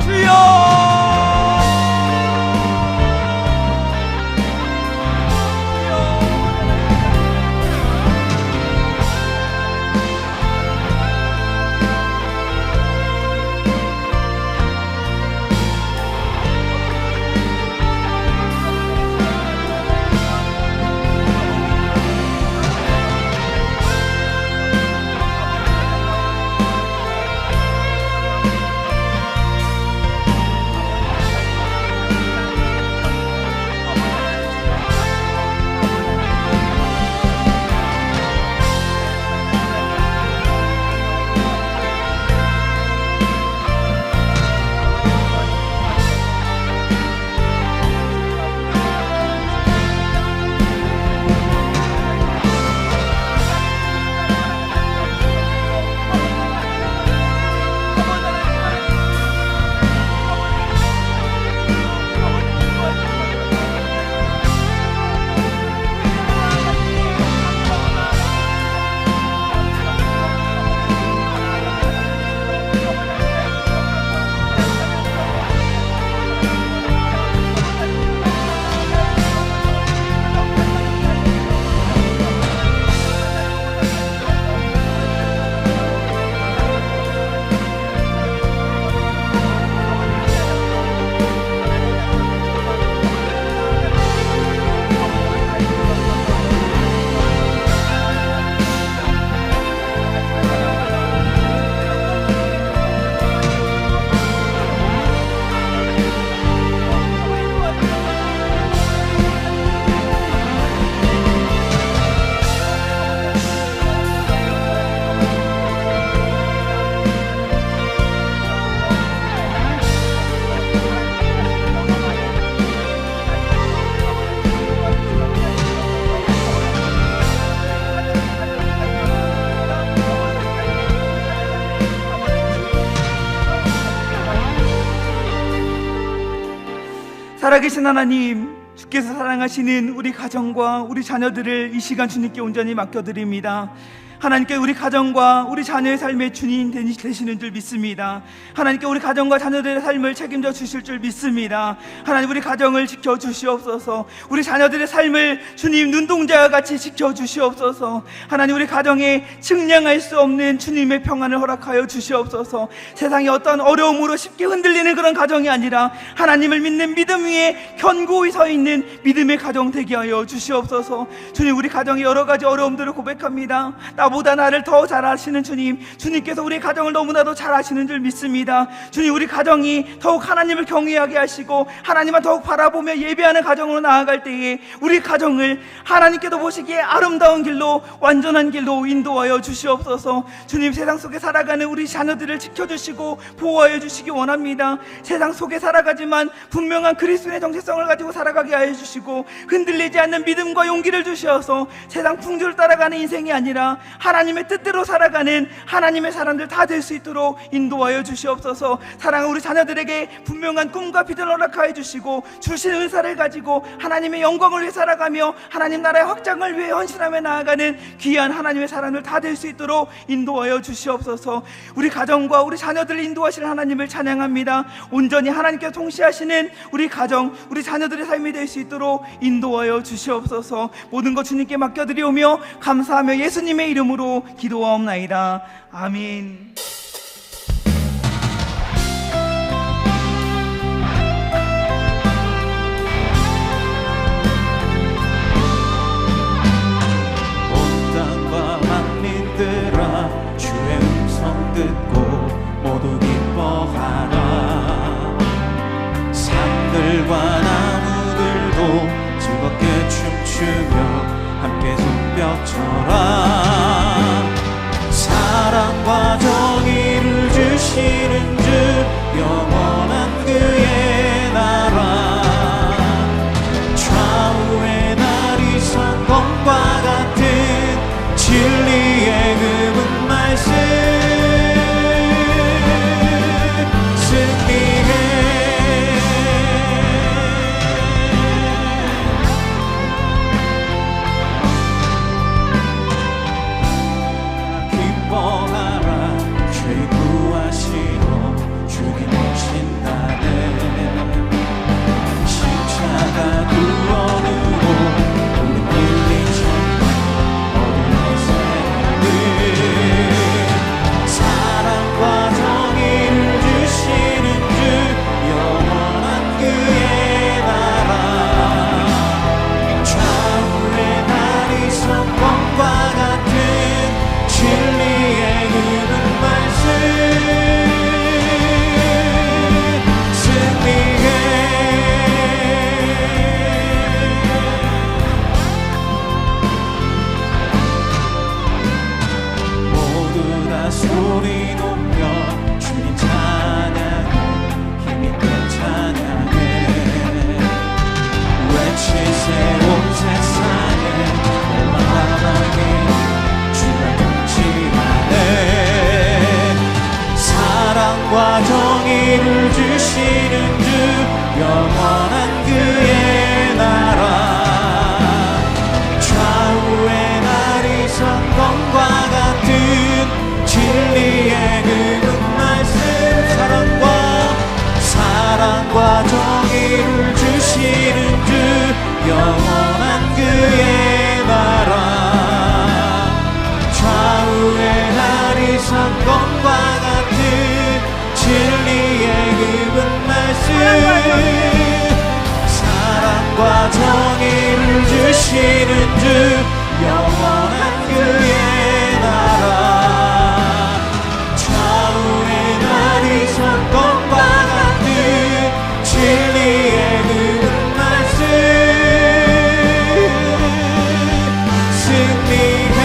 D: 주여. 살아계신 하나님, 주께서 사랑하시는 우리 가정과 우리 자녀들을 이 시간 주님께 온전히 맡겨드립니다. 하나님께 우리 가정과 우리 자녀의 삶의 주님 되시는 줄 믿습니다. 하나님께 우리 가정과 자녀들의 삶을 책임져 주실 줄 믿습니다. 하나님, 우리 가정을 지켜 주시옵소서. 우리 자녀들의 삶을 주님 눈동자와 같이 지켜 주시옵소서. 하나님, 우리 가정에 측량할 수 없는 주님의 평안을 허락하여 주시옵소서. 세상의 어떤 어려움으로 쉽게 흔들리는 그런 가정이 아니라 하나님을 믿는 믿음 위에 견고히 서 있는 믿음의 가정 되게 하여 주시옵소서. 주님, 우리 가정의 여러 가지 어려움들을 고백합니다. 나보다 나를 더 잘 아시는 주님, 주님께서 우리 가정을 너무나도 잘 아시는 줄 믿습니다. 주님, 우리 가정이 더욱 하나님을 경외하게 하시고 하나님만 더욱 바라보며 예배하는 가정으로 나아갈 때에 우리 가정을 하나님께도 보시기에 아름다운 길로, 완전한 길로 인도하여 주시옵소서. 주님, 세상 속에 살아가는 우리 자녀들을 지켜주시고 보호하여 주시기 원합니다. 세상 속에 살아가지만 분명한 그리스도의 정체성을 가지고 살아가게 하여 주시고 흔들리지 않는 믿음과 용기를 주셔서 세상 풍조를 따라가는 인생이 아니라 하나님의 뜻대로 살아가는 하나님의 사람들 다 될 수 있도록 인도하여 주시옵소서. 사랑하는 우리 자녀들에게 분명한 꿈과 비전을 허락하여 주시고 주신 은사를 가지고 하나님의 영광을 위해 살아가며 하나님 나라의 확장을 위해 헌신하며 나아가는 귀한 하나님의 사람들 다 될 수 있도록 인도하여 주시옵소서. 우리 가정과 우리 자녀들을 인도하시는 하나님을 찬양합니다. 온전히 하나님께서 통치하시는 우리 가정, 우리 자녀들의 삶이 될 수 있도록 인도하여 주시옵소서. 모든 것 주님께 맡겨드리오며 감사하며 예수님의 이름으로 기도하옵나이다. 아멘.
A: 듣고 모두 기뻐하라. 산들과 나무들도 즐겁게 춤추며 함께 손뼉쳐라. 사랑과 정의를 주시는 주 영원한 그의 나라. 좌우의 날이 성검과 같은 진리의 금은 말씀. 승리해. 기뻐하라. 죄 구하시러 주님 오신다네. 십자가 구원으로 우리 밀린 천국 얻은 새들. 사랑과 정의를 주시는 주 영원한 그의 나라. 좌우의 달이 성광과 같은 진리의 그분 말씀. 승리해. 모두 다 소리 높여 주님 찬양해. 힘있게 찬양해. 외치세 온 세상에 올라가게 주가 경치하네. 사랑과 정의를 주시는 주 영원한 그의 나라. 좌우의 날이 성검과 같은 진리의 그분 말씀. 사랑과 정의를 주시는 주 영원한 그의 나라. 좌우의 날이 성검과 같은 진리의 그분 말씀. 사랑과 정의를 주시는 주 영원한 그의 나라. 좌우의 날이 성검과 같은 진리의 그분 말씀. 승리해.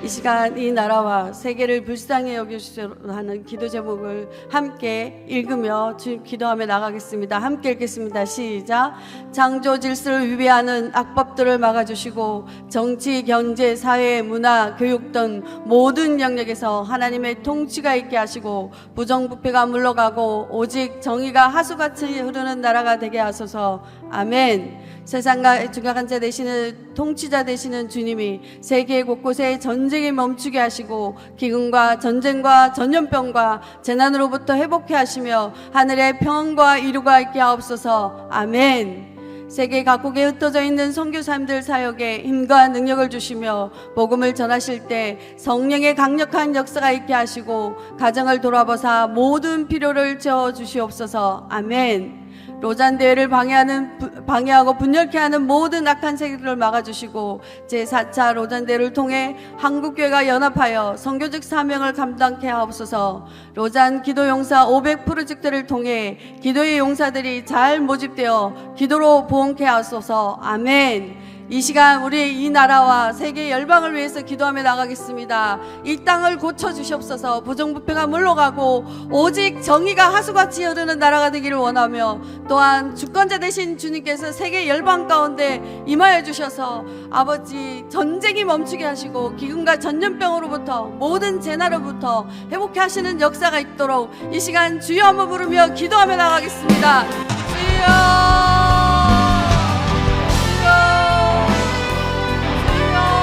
E: 이 시간 이 나라와 세계를 불쌍히 여겨주시려 하는 기도 제목을 함께 읽으며 주님 기도하며 나가겠습니다. 함께 읽겠습니다. 시작. 창조 질서를 위배하는 악법들을 막아주시고 정치, 경제, 사회, 문화, 교육 등 모든 영역에서 하나님의 통치가 있게 하시고 부정부패가 물러가고 오직 정의가 하수같이 흐르는 나라가 되게 하소서. 아멘. 세상과 중간자 되시는 통치자 되시는 주님이 세계 곳곳에 전쟁이 멈추게 하시고 기근과 전쟁과 전염병과 재난으로부터 회복해 하시며 하늘의 평안과 이루가 있게 하옵소서. 아멘. 세계 각국에 흩어져 있는 선교사님들 사역에 힘과 능력을 주시며 복음을 전하실 때 성령의 강력한 역사가 있게 하시고 가정을 돌아보사 모든 필요를 채워 주시옵소서. 아멘. 로잔 대회를 방해하고 분열케 하는 모든 악한 세력을 막아주시고 제4차 로잔 대회를 통해 한국교회가 연합하여 선교적 사명을 감당케 하옵소서. 로잔 기도용사 500 프로젝트를 통해 기도의 용사들이 잘 모집되어 기도로 부흥케 하소서. 아멘. 이 시간 우리 이 나라와 세계 열방을 위해서 기도하며 나가겠습니다. 이 땅을 고쳐주시옵소서. 부정부패가 물러가고 오직 정의가 하수같이 흐르는 나라가 되기를 원하며 또한 주권자 되신 주님께서 세계 열방 가운데 임하여 주셔서 아버지 전쟁이 멈추게 하시고 기근과 전염병으로부터 모든 재난으로부터 회복케 하시는 역사가 있도록 이 시간 주여 한번 부르며 기도하며 나가겠습니다. 주여 주여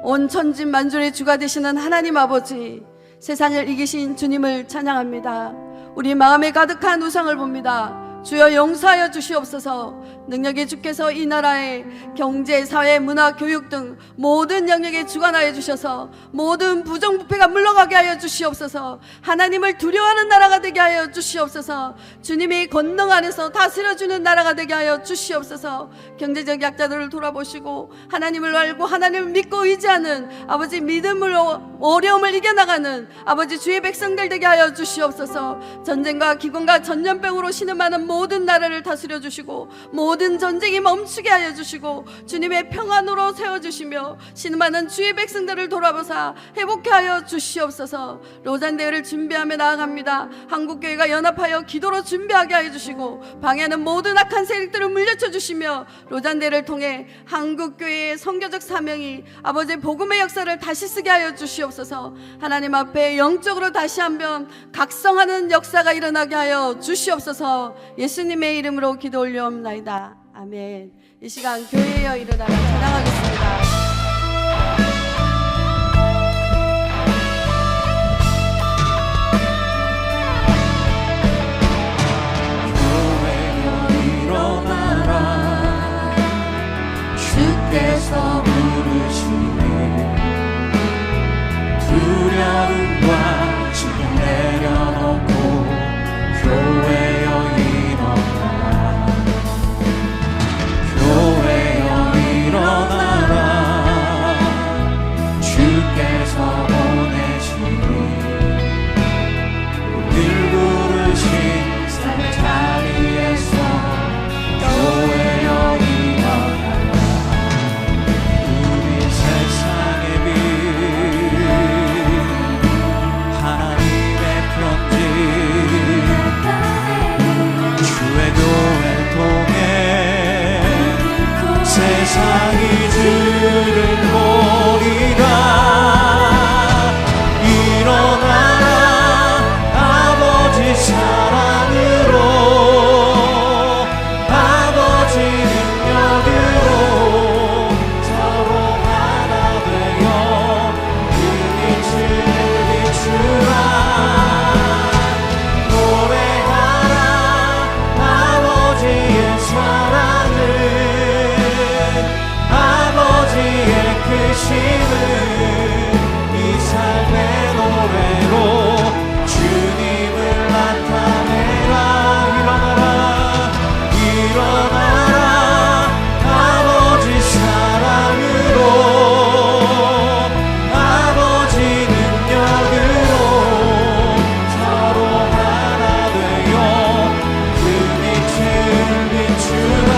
E: 온 천지 만존의 주가 되시는 하나님 아버지, 세상을 이기신 주님을 찬양합니다. 우리 마음에 가득한 우상을 봅니다. 주여 용서하여 주시옵소서. 능력의 주께서 이 나라의 경제, 사회, 문화, 교육 등 모든 영역에 주관하여 주셔서 모든 부정부패가 물러가게 하여 주시옵소서. 하나님을 두려워하는 나라가 되게 하여 주시옵소서. 주님이 권능 안에서 다스려주는 나라가 되게 하여 주시옵소서. 경제적 약자들을 돌아보시고 하나님을 알고 하나님을 믿고 의지하는 아버지, 믿음으로 어려움을 이겨나가는 아버지 주의 백성들 되게 하여 주시옵소서. 전쟁과 기근과 전염병으로 신음하는 모든 나라를 다스려 주시고 모든 전쟁이 멈추게 하여 주시고 주님의 평안으로 세워주시며 신음하는 주의 백성들을 돌아보사 회복케 하여 주시옵소서. 로잔 대회를 준비하며 나아갑니다. 한국교회가 연합하여 기도로 준비하게 하여 주시고 방해하는 모든 악한 세력들을 물리쳐 주시며 로잔 대회를 통해 한국교회의 선교적 사명이 아버지의 복음의 역사를 다시 쓰게 하여 주시옵소서. 하나님 앞에 영적으로 다시 한번 각성하는 역사가 일어나게 하여 주시옵소서. 예수님의 이름으로 기도 올려옵나이다. 아멘. 이 시간 교회여 일어나라 찬양하겠습니다.
A: 주께서 부르시네. 두려움과 지금 내려놓고 교회여 일어나라. 교회여 일어나라. 주께서 보내시니 늘 부르신 삶의 자리에서 교회여 일어나라. 우리 세상의 빛 하나님의 편지 주의 교회 통해 세상이 주를 보리라. 일어나라 아버지 사랑으로 아버지 능력으로 서로 하나 되어 그 빛을 비추라. 노래하라 아버지의 사랑을, 아버지의 크심을 이 삶의 노래로 주님을 나타내라. 일어나라 일어나라 아버지 사랑으로 아버지 능력으로 서로 하나 되어 그 빛을 비추라.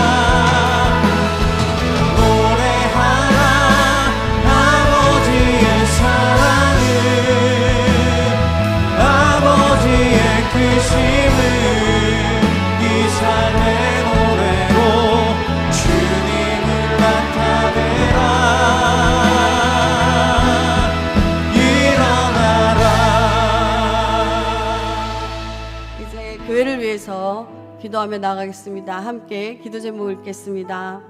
A: 노래하라 아버지의 사랑을, 아버지의 크심을 이 삶의 노래로 주님을 나타내라. 일어나라.
E: 이제 교회를 위해서 기도하며 나가겠습니다. 함께 기도 제목 읽겠습니다.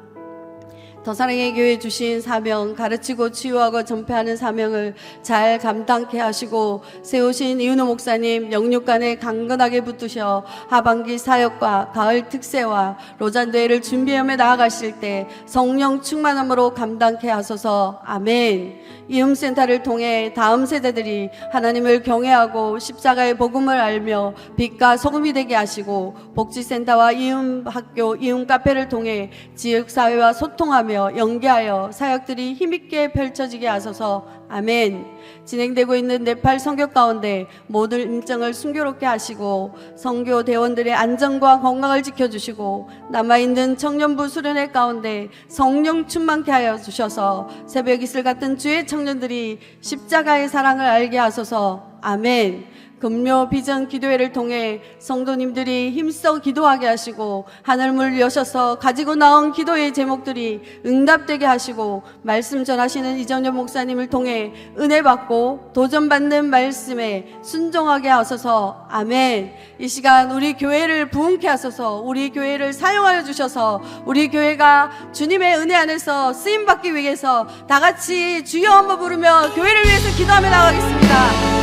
E: 더 사랑의 교회 주신 사명, 가르치고 치유하고 전폐하는 사명을 잘 감당케 하시고 세우신 이은호 목사님 영육간에 강건하게 붙드셔 하반기 사역과 가을 특세와 로잔대회를 준비하며 나아가실 때 성령 충만함으로 감당케 하소서. 아멘. 이음센터를 통해 다음 세대들이 하나님을 경외하고 십자가의 복음을 알며 빛과 소금이 되게 하시고 복지센터와 이음학교, 이음카페를 통해 지역사회와 소통하며 연계하여 사역들이 힘있게 펼쳐지게 하소서. 아멘. 진행되고 있는 네팔 선교 가운데 모든 임정을 순교롭게 하시고 선교 대원들의 안전과 건강을 지켜주시고 남아있는 청년부 수련회 가운데 성령 충만케 하여 주셔서 새벽 이슬 같은 주의 청년들이 십자가의 사랑을 알게 하소서. 아멘. 금요 비전 기도회를 통해 성도님들이 힘써 기도하게 하시고 하늘문을 여셔서 가지고 나온 기도의 제목들이 응답되게 하시고 말씀 전하시는 이정현 목사님을 통해 은혜 받고 도전받는 말씀에 순종하게 하소서. 아멘. 이 시간 우리 교회를 부흥케 하소서. 우리 교회를 사용하여 주셔서 우리 교회가 주님의 은혜 안에서 쓰임 받기 위해서 다 같이 주여 한번 부르며 교회를 위해서 기도하며 나가겠습니다.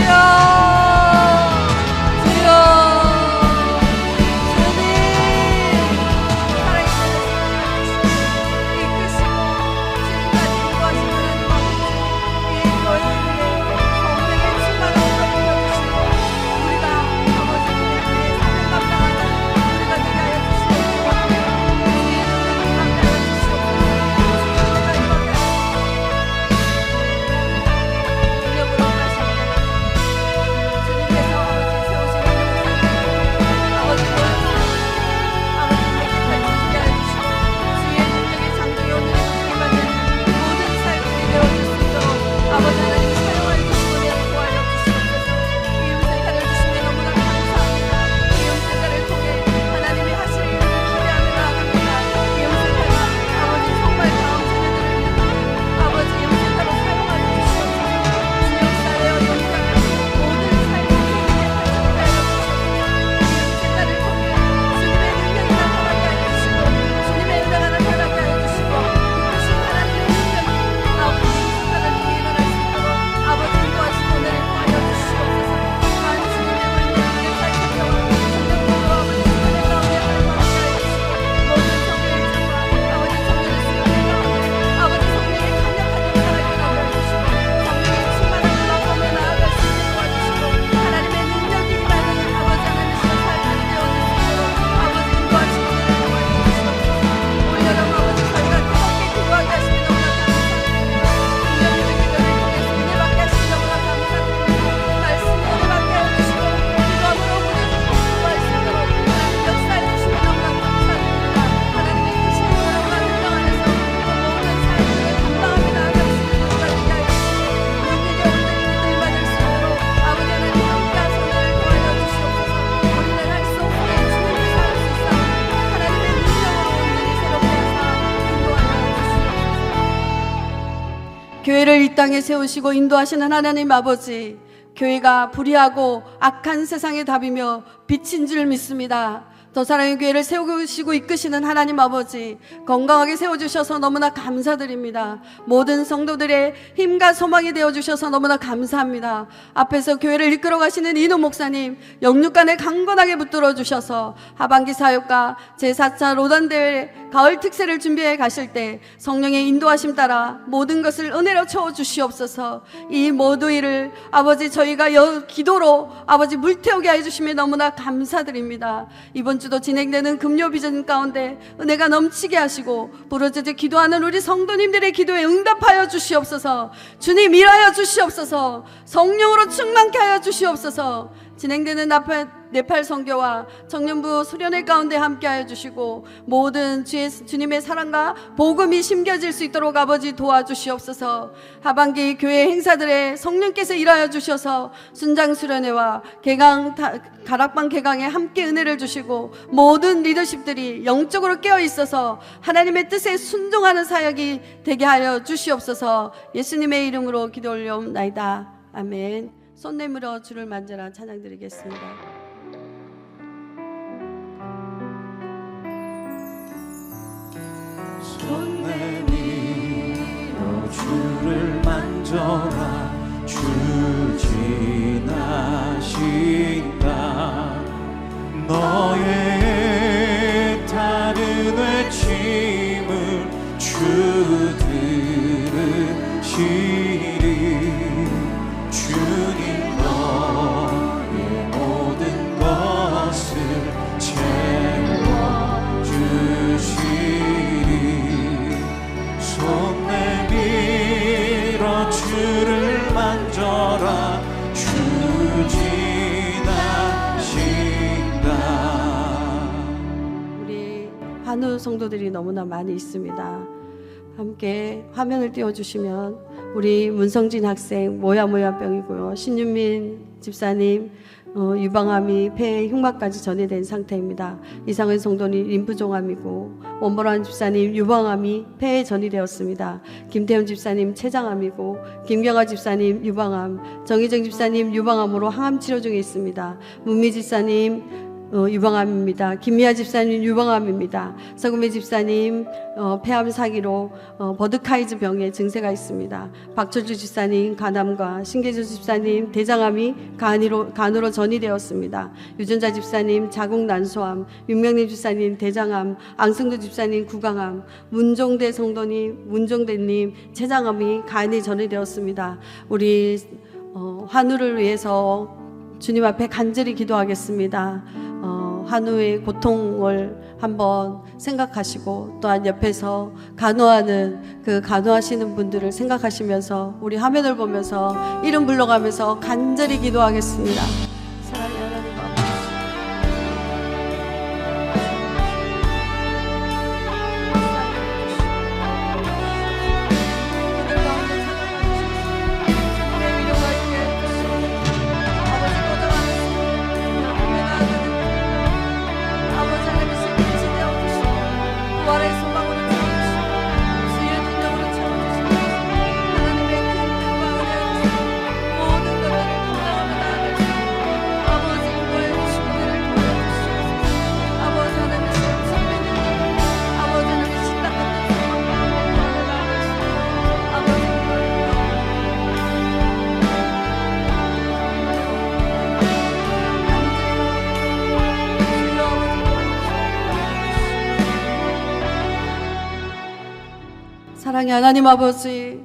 E: 주여 주여 주님 살아계신 이끄시고 지금까지 인도하시는 이 교회를 위해 성령의 충만한 은혜를 주시고 우리가 아버지 교회의 사명 감당하는 우리가 되게 하여 주시옵소서. 주의 능력을 임하게 하여 주시옵소서. 주의 능력을 임하게 하여 능력으로 임하시옵소서. 주님께서 아버지 세우신 아버지 보여주시고 아버지 발견할 주시게 하여 주시고 주의 능력의 장독이 오늘의 주님 받는 모든 삶들이 되어줄 수 있도록 아버지 하나님 사용하여 주시고 내 도와여 주시옵소서. 이 음색가를 주시면 너무나 감사합니다. 이 음색가를 통해 하나님의 하실 일을 기대하며 나아갑니다. 이 음색가가 아버지 정말 다음 세대들을 위해 아버지 이 음색가로 사용하여 주시옵소서. 주 역사의 영광을 모든 삶을 주님께 가져오게 하여 주시옵소서. 이 음색가를 통해 주님의 능력이 나타나게 하여 주시고 주님의 은혜가 나타나게 하여 주시고 이끄신 하나님의 능력이 아버지 음색가를 통해 일어날 수 있도록 아버지 인도하시고 은혜를 더하여 주시옵소서. 만 주님의 은혜를 살펴서 성령으로 아버지 은혜 가운데 활동하게 하여 주시고 모든 성령의 증과 아버지 성령의 수용의 가운데 아버지 성령의 강력한 역사를 일어나게 해주시고 성령의 충만한 음악하며 나아갈 수 있게 도와주시고 하나님의 능력이 임하는 아버지 하나님의 삶이 되어줄 수 있도록 아버지 인도하시고 은혜를 더하여 주시옵소서. 우리 여러분 아버지 저희가 뜨겁게 기도하게 하시니 너무나 감사드립니다. 인정의 기도를 통해서 은혜 받게 하시니 너무나 감사드립니다. 말씀 은혜 받게 하여 주시고 기도함으로 우리를 공부할 수 있도록 하나님 역사해 주시니 너무나 감사드립니다. 하나님의 크신 사랑과 능력 안에서 모든 삶을 감당하며 나아갈 수 있는 우리가 되게 하여 주시고 능력의 온전히 믿을 받을 수 있도록 아버지 하나님 함께 하소서 은혜를 더하여 주시옵소서. 우리는 할 수 없으니 주님께서 할 수 있사오니 하나님의 능력으로 온전히 새롭게 하사 인도하여 주시옵소서. 교회를 이 땅에 세우시고 인도하시는 하나님 아버지, 교회가 불의하고 악한 세상의 답이며 빛인 줄 믿습니다. 더 사랑의 교회를 세우시고 이끄시는 하나님 아버지, 건강하게 세워주셔서 너무나 감사드립니다. 모든 성도들의 힘과 소망이 되어주셔서 너무나 감사합니다. 앞에서 교회를 이끌어 가시는 이노 목사님, 영육간에 강건하게 붙들어 주셔서 하반기 사역과 제4차 로단대회 가을 특세를 준비해 가실 때 성령의 인도하심 따라 모든 것을 은혜로 채워주시옵소서. 이 모두 일을 아버지 저희가 기도로 아버지 물태우게 해주시면 너무나 감사드립니다. 이번 주도 진행되는 금요 비전 가운데 은혜가 넘치게 하시고 부르짖어 기도하는 우리 성도님들의 기도에 응답하여 주시옵소서. 주님 일하여 주시옵소서. 성령으로 충만케 하여 주시옵소서. 진행되는 네팔 선교와 청년부 수련회 가운데 함께하여 주시고 모든 주님의 사랑과 복음이 심겨질 수 있도록 아버지 도와주시옵소서. 하반기 교회 행사들에 성령께서 일하여 주셔서 순장 수련회와 가락방 개강에 함께 은혜를 주시고 모든 리더십들이 영적으로 깨어 있어서 하나님의 뜻에 순종하는 사역이 되게 하여 주시옵소서. 예수님의 이름으로 기도 올려옵나이다. 아멘. 손 내밀어 주를 만져라 찬양 드리겠습니다.
A: 손 내밀어 주를 만져라 주 지나신다. 너의 다른 외침을 주 들으시리. 주님 너의 모든 것을 채워주시리. 손 내밀어 주를 만져라 주 지나신다.
E: 우리 한우 성도들이 너무나 많이 있습니다. 함께 화면을 띄워주시면 우리 문성진 학생 모야모야병이고요. 신윤민 집사님 유방암이 폐에 흉막까지 전이된 상태입니다. 이상은 성도님 림프종암이고 원보란 집사님 유방암이 폐에 전이되었습니다. 김태훈 집사님 췌장암이고 김경아 집사님 유방암, 정희정 집사님 유방암으로 항암 치료 중에 있습니다. 문미 집사님 유방암입니다. 김미아 집사님 유방암입니다. 서금희 집사님 폐암 사기로 버드카이즈 병의 증세가 있습니다. 박철주 집사님 간암과 신계주 집사님 대장암이 간으로 전이되었습니다. 유전자 집사님 자궁 난소암, 윤명림 집사님 대장암, 앙승도 집사님 구강암, 문종대 성도님, 문종대님 췌장암이 간이 전이되었습니다. 우리 환우를 위해서 주님 앞에 간절히 기도하겠습니다. 환우의 고통을 한번 생각하시고 또한 옆에서 간호하는 그 간호하시는 분들을 생각하시면서 우리 화면을 보면서 이름 불러가면서 간절히 기도하겠습니다. 사랑의 하나님 아버지. 사랑의 하나님 아버지,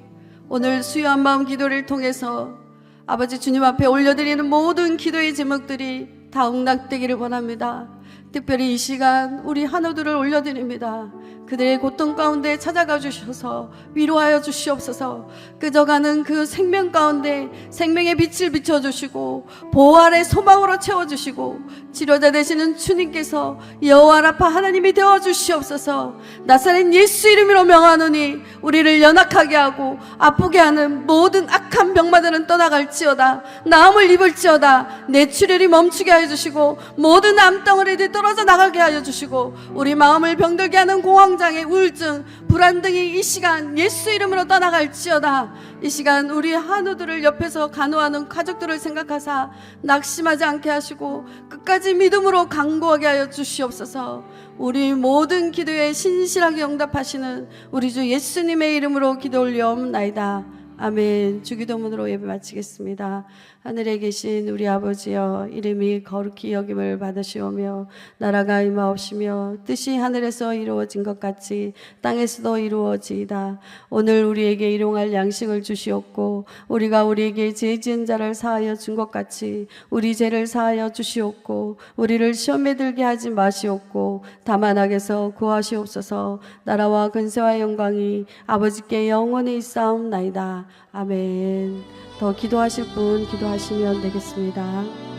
E: 오늘 수요한 마음 기도를 통해서 아버지 주님 앞에 올려드리는 모든 기도의 제목들이 다 응답되기를 원합니다. 특별히 이 시간 우리 한우들을 올려드립니다. 그들의 고통 가운데 찾아가 주셔서 위로하여 주시옵소서. 끄져가는 그 생명 가운데 생명의 빛을 비춰주시고 보호 아래 소망으로 채워주시고 치료자 되시는 주님께서 여호와 라파 하나님이 되어주시옵소서. 나사렛 예수 이름으로 명하노니 우리를 연약하게 하고 아프게 하는 모든 악한 병마들은 떠나갈지어다. 나음을 입을지어다. 뇌출혈이 멈추게 하여 주시고 모든 암덩어리들이 떨어져 나가게 하여 주시고 우리 마음을 병들게 하는 공황장애, 우울증, 불안 등이 이 시간 예수 이름으로 떠나갈지어다. 이 시간 우리 한우들을 옆에서 간호하는 가족들을 생각하사 낙심하지 않게 하시고 끝까지 믿음으로 강구하게 하여 주시옵소서. 우리 모든 기도에 신실하게 응답하시는 우리 주 예수님의 이름으로 기도 올리옵나이다. 아멘. 주기도문으로 예배 마치겠습니다. 하늘에 계신 우리 아버지여, 이름이 거룩히 여김을 받으시오며 나라가 임하옵시며 뜻이 하늘에서 이루어진 것 같이 땅에서도 이루어지이다. 오늘 우리에게 일용할 양식을 주시옵고 우리가 우리에게 죄 지은 자를 사하여 준 것 같이 우리 죄를 사하여 주시옵고 우리를 시험에 들게 하지 마시옵고 다만 악에서 구하시옵소서. 나라와 근세와 영광이 아버지께 영원히 있사옵나이다. 아멘. 더 기도하실 분 기도하시면 되겠습니다.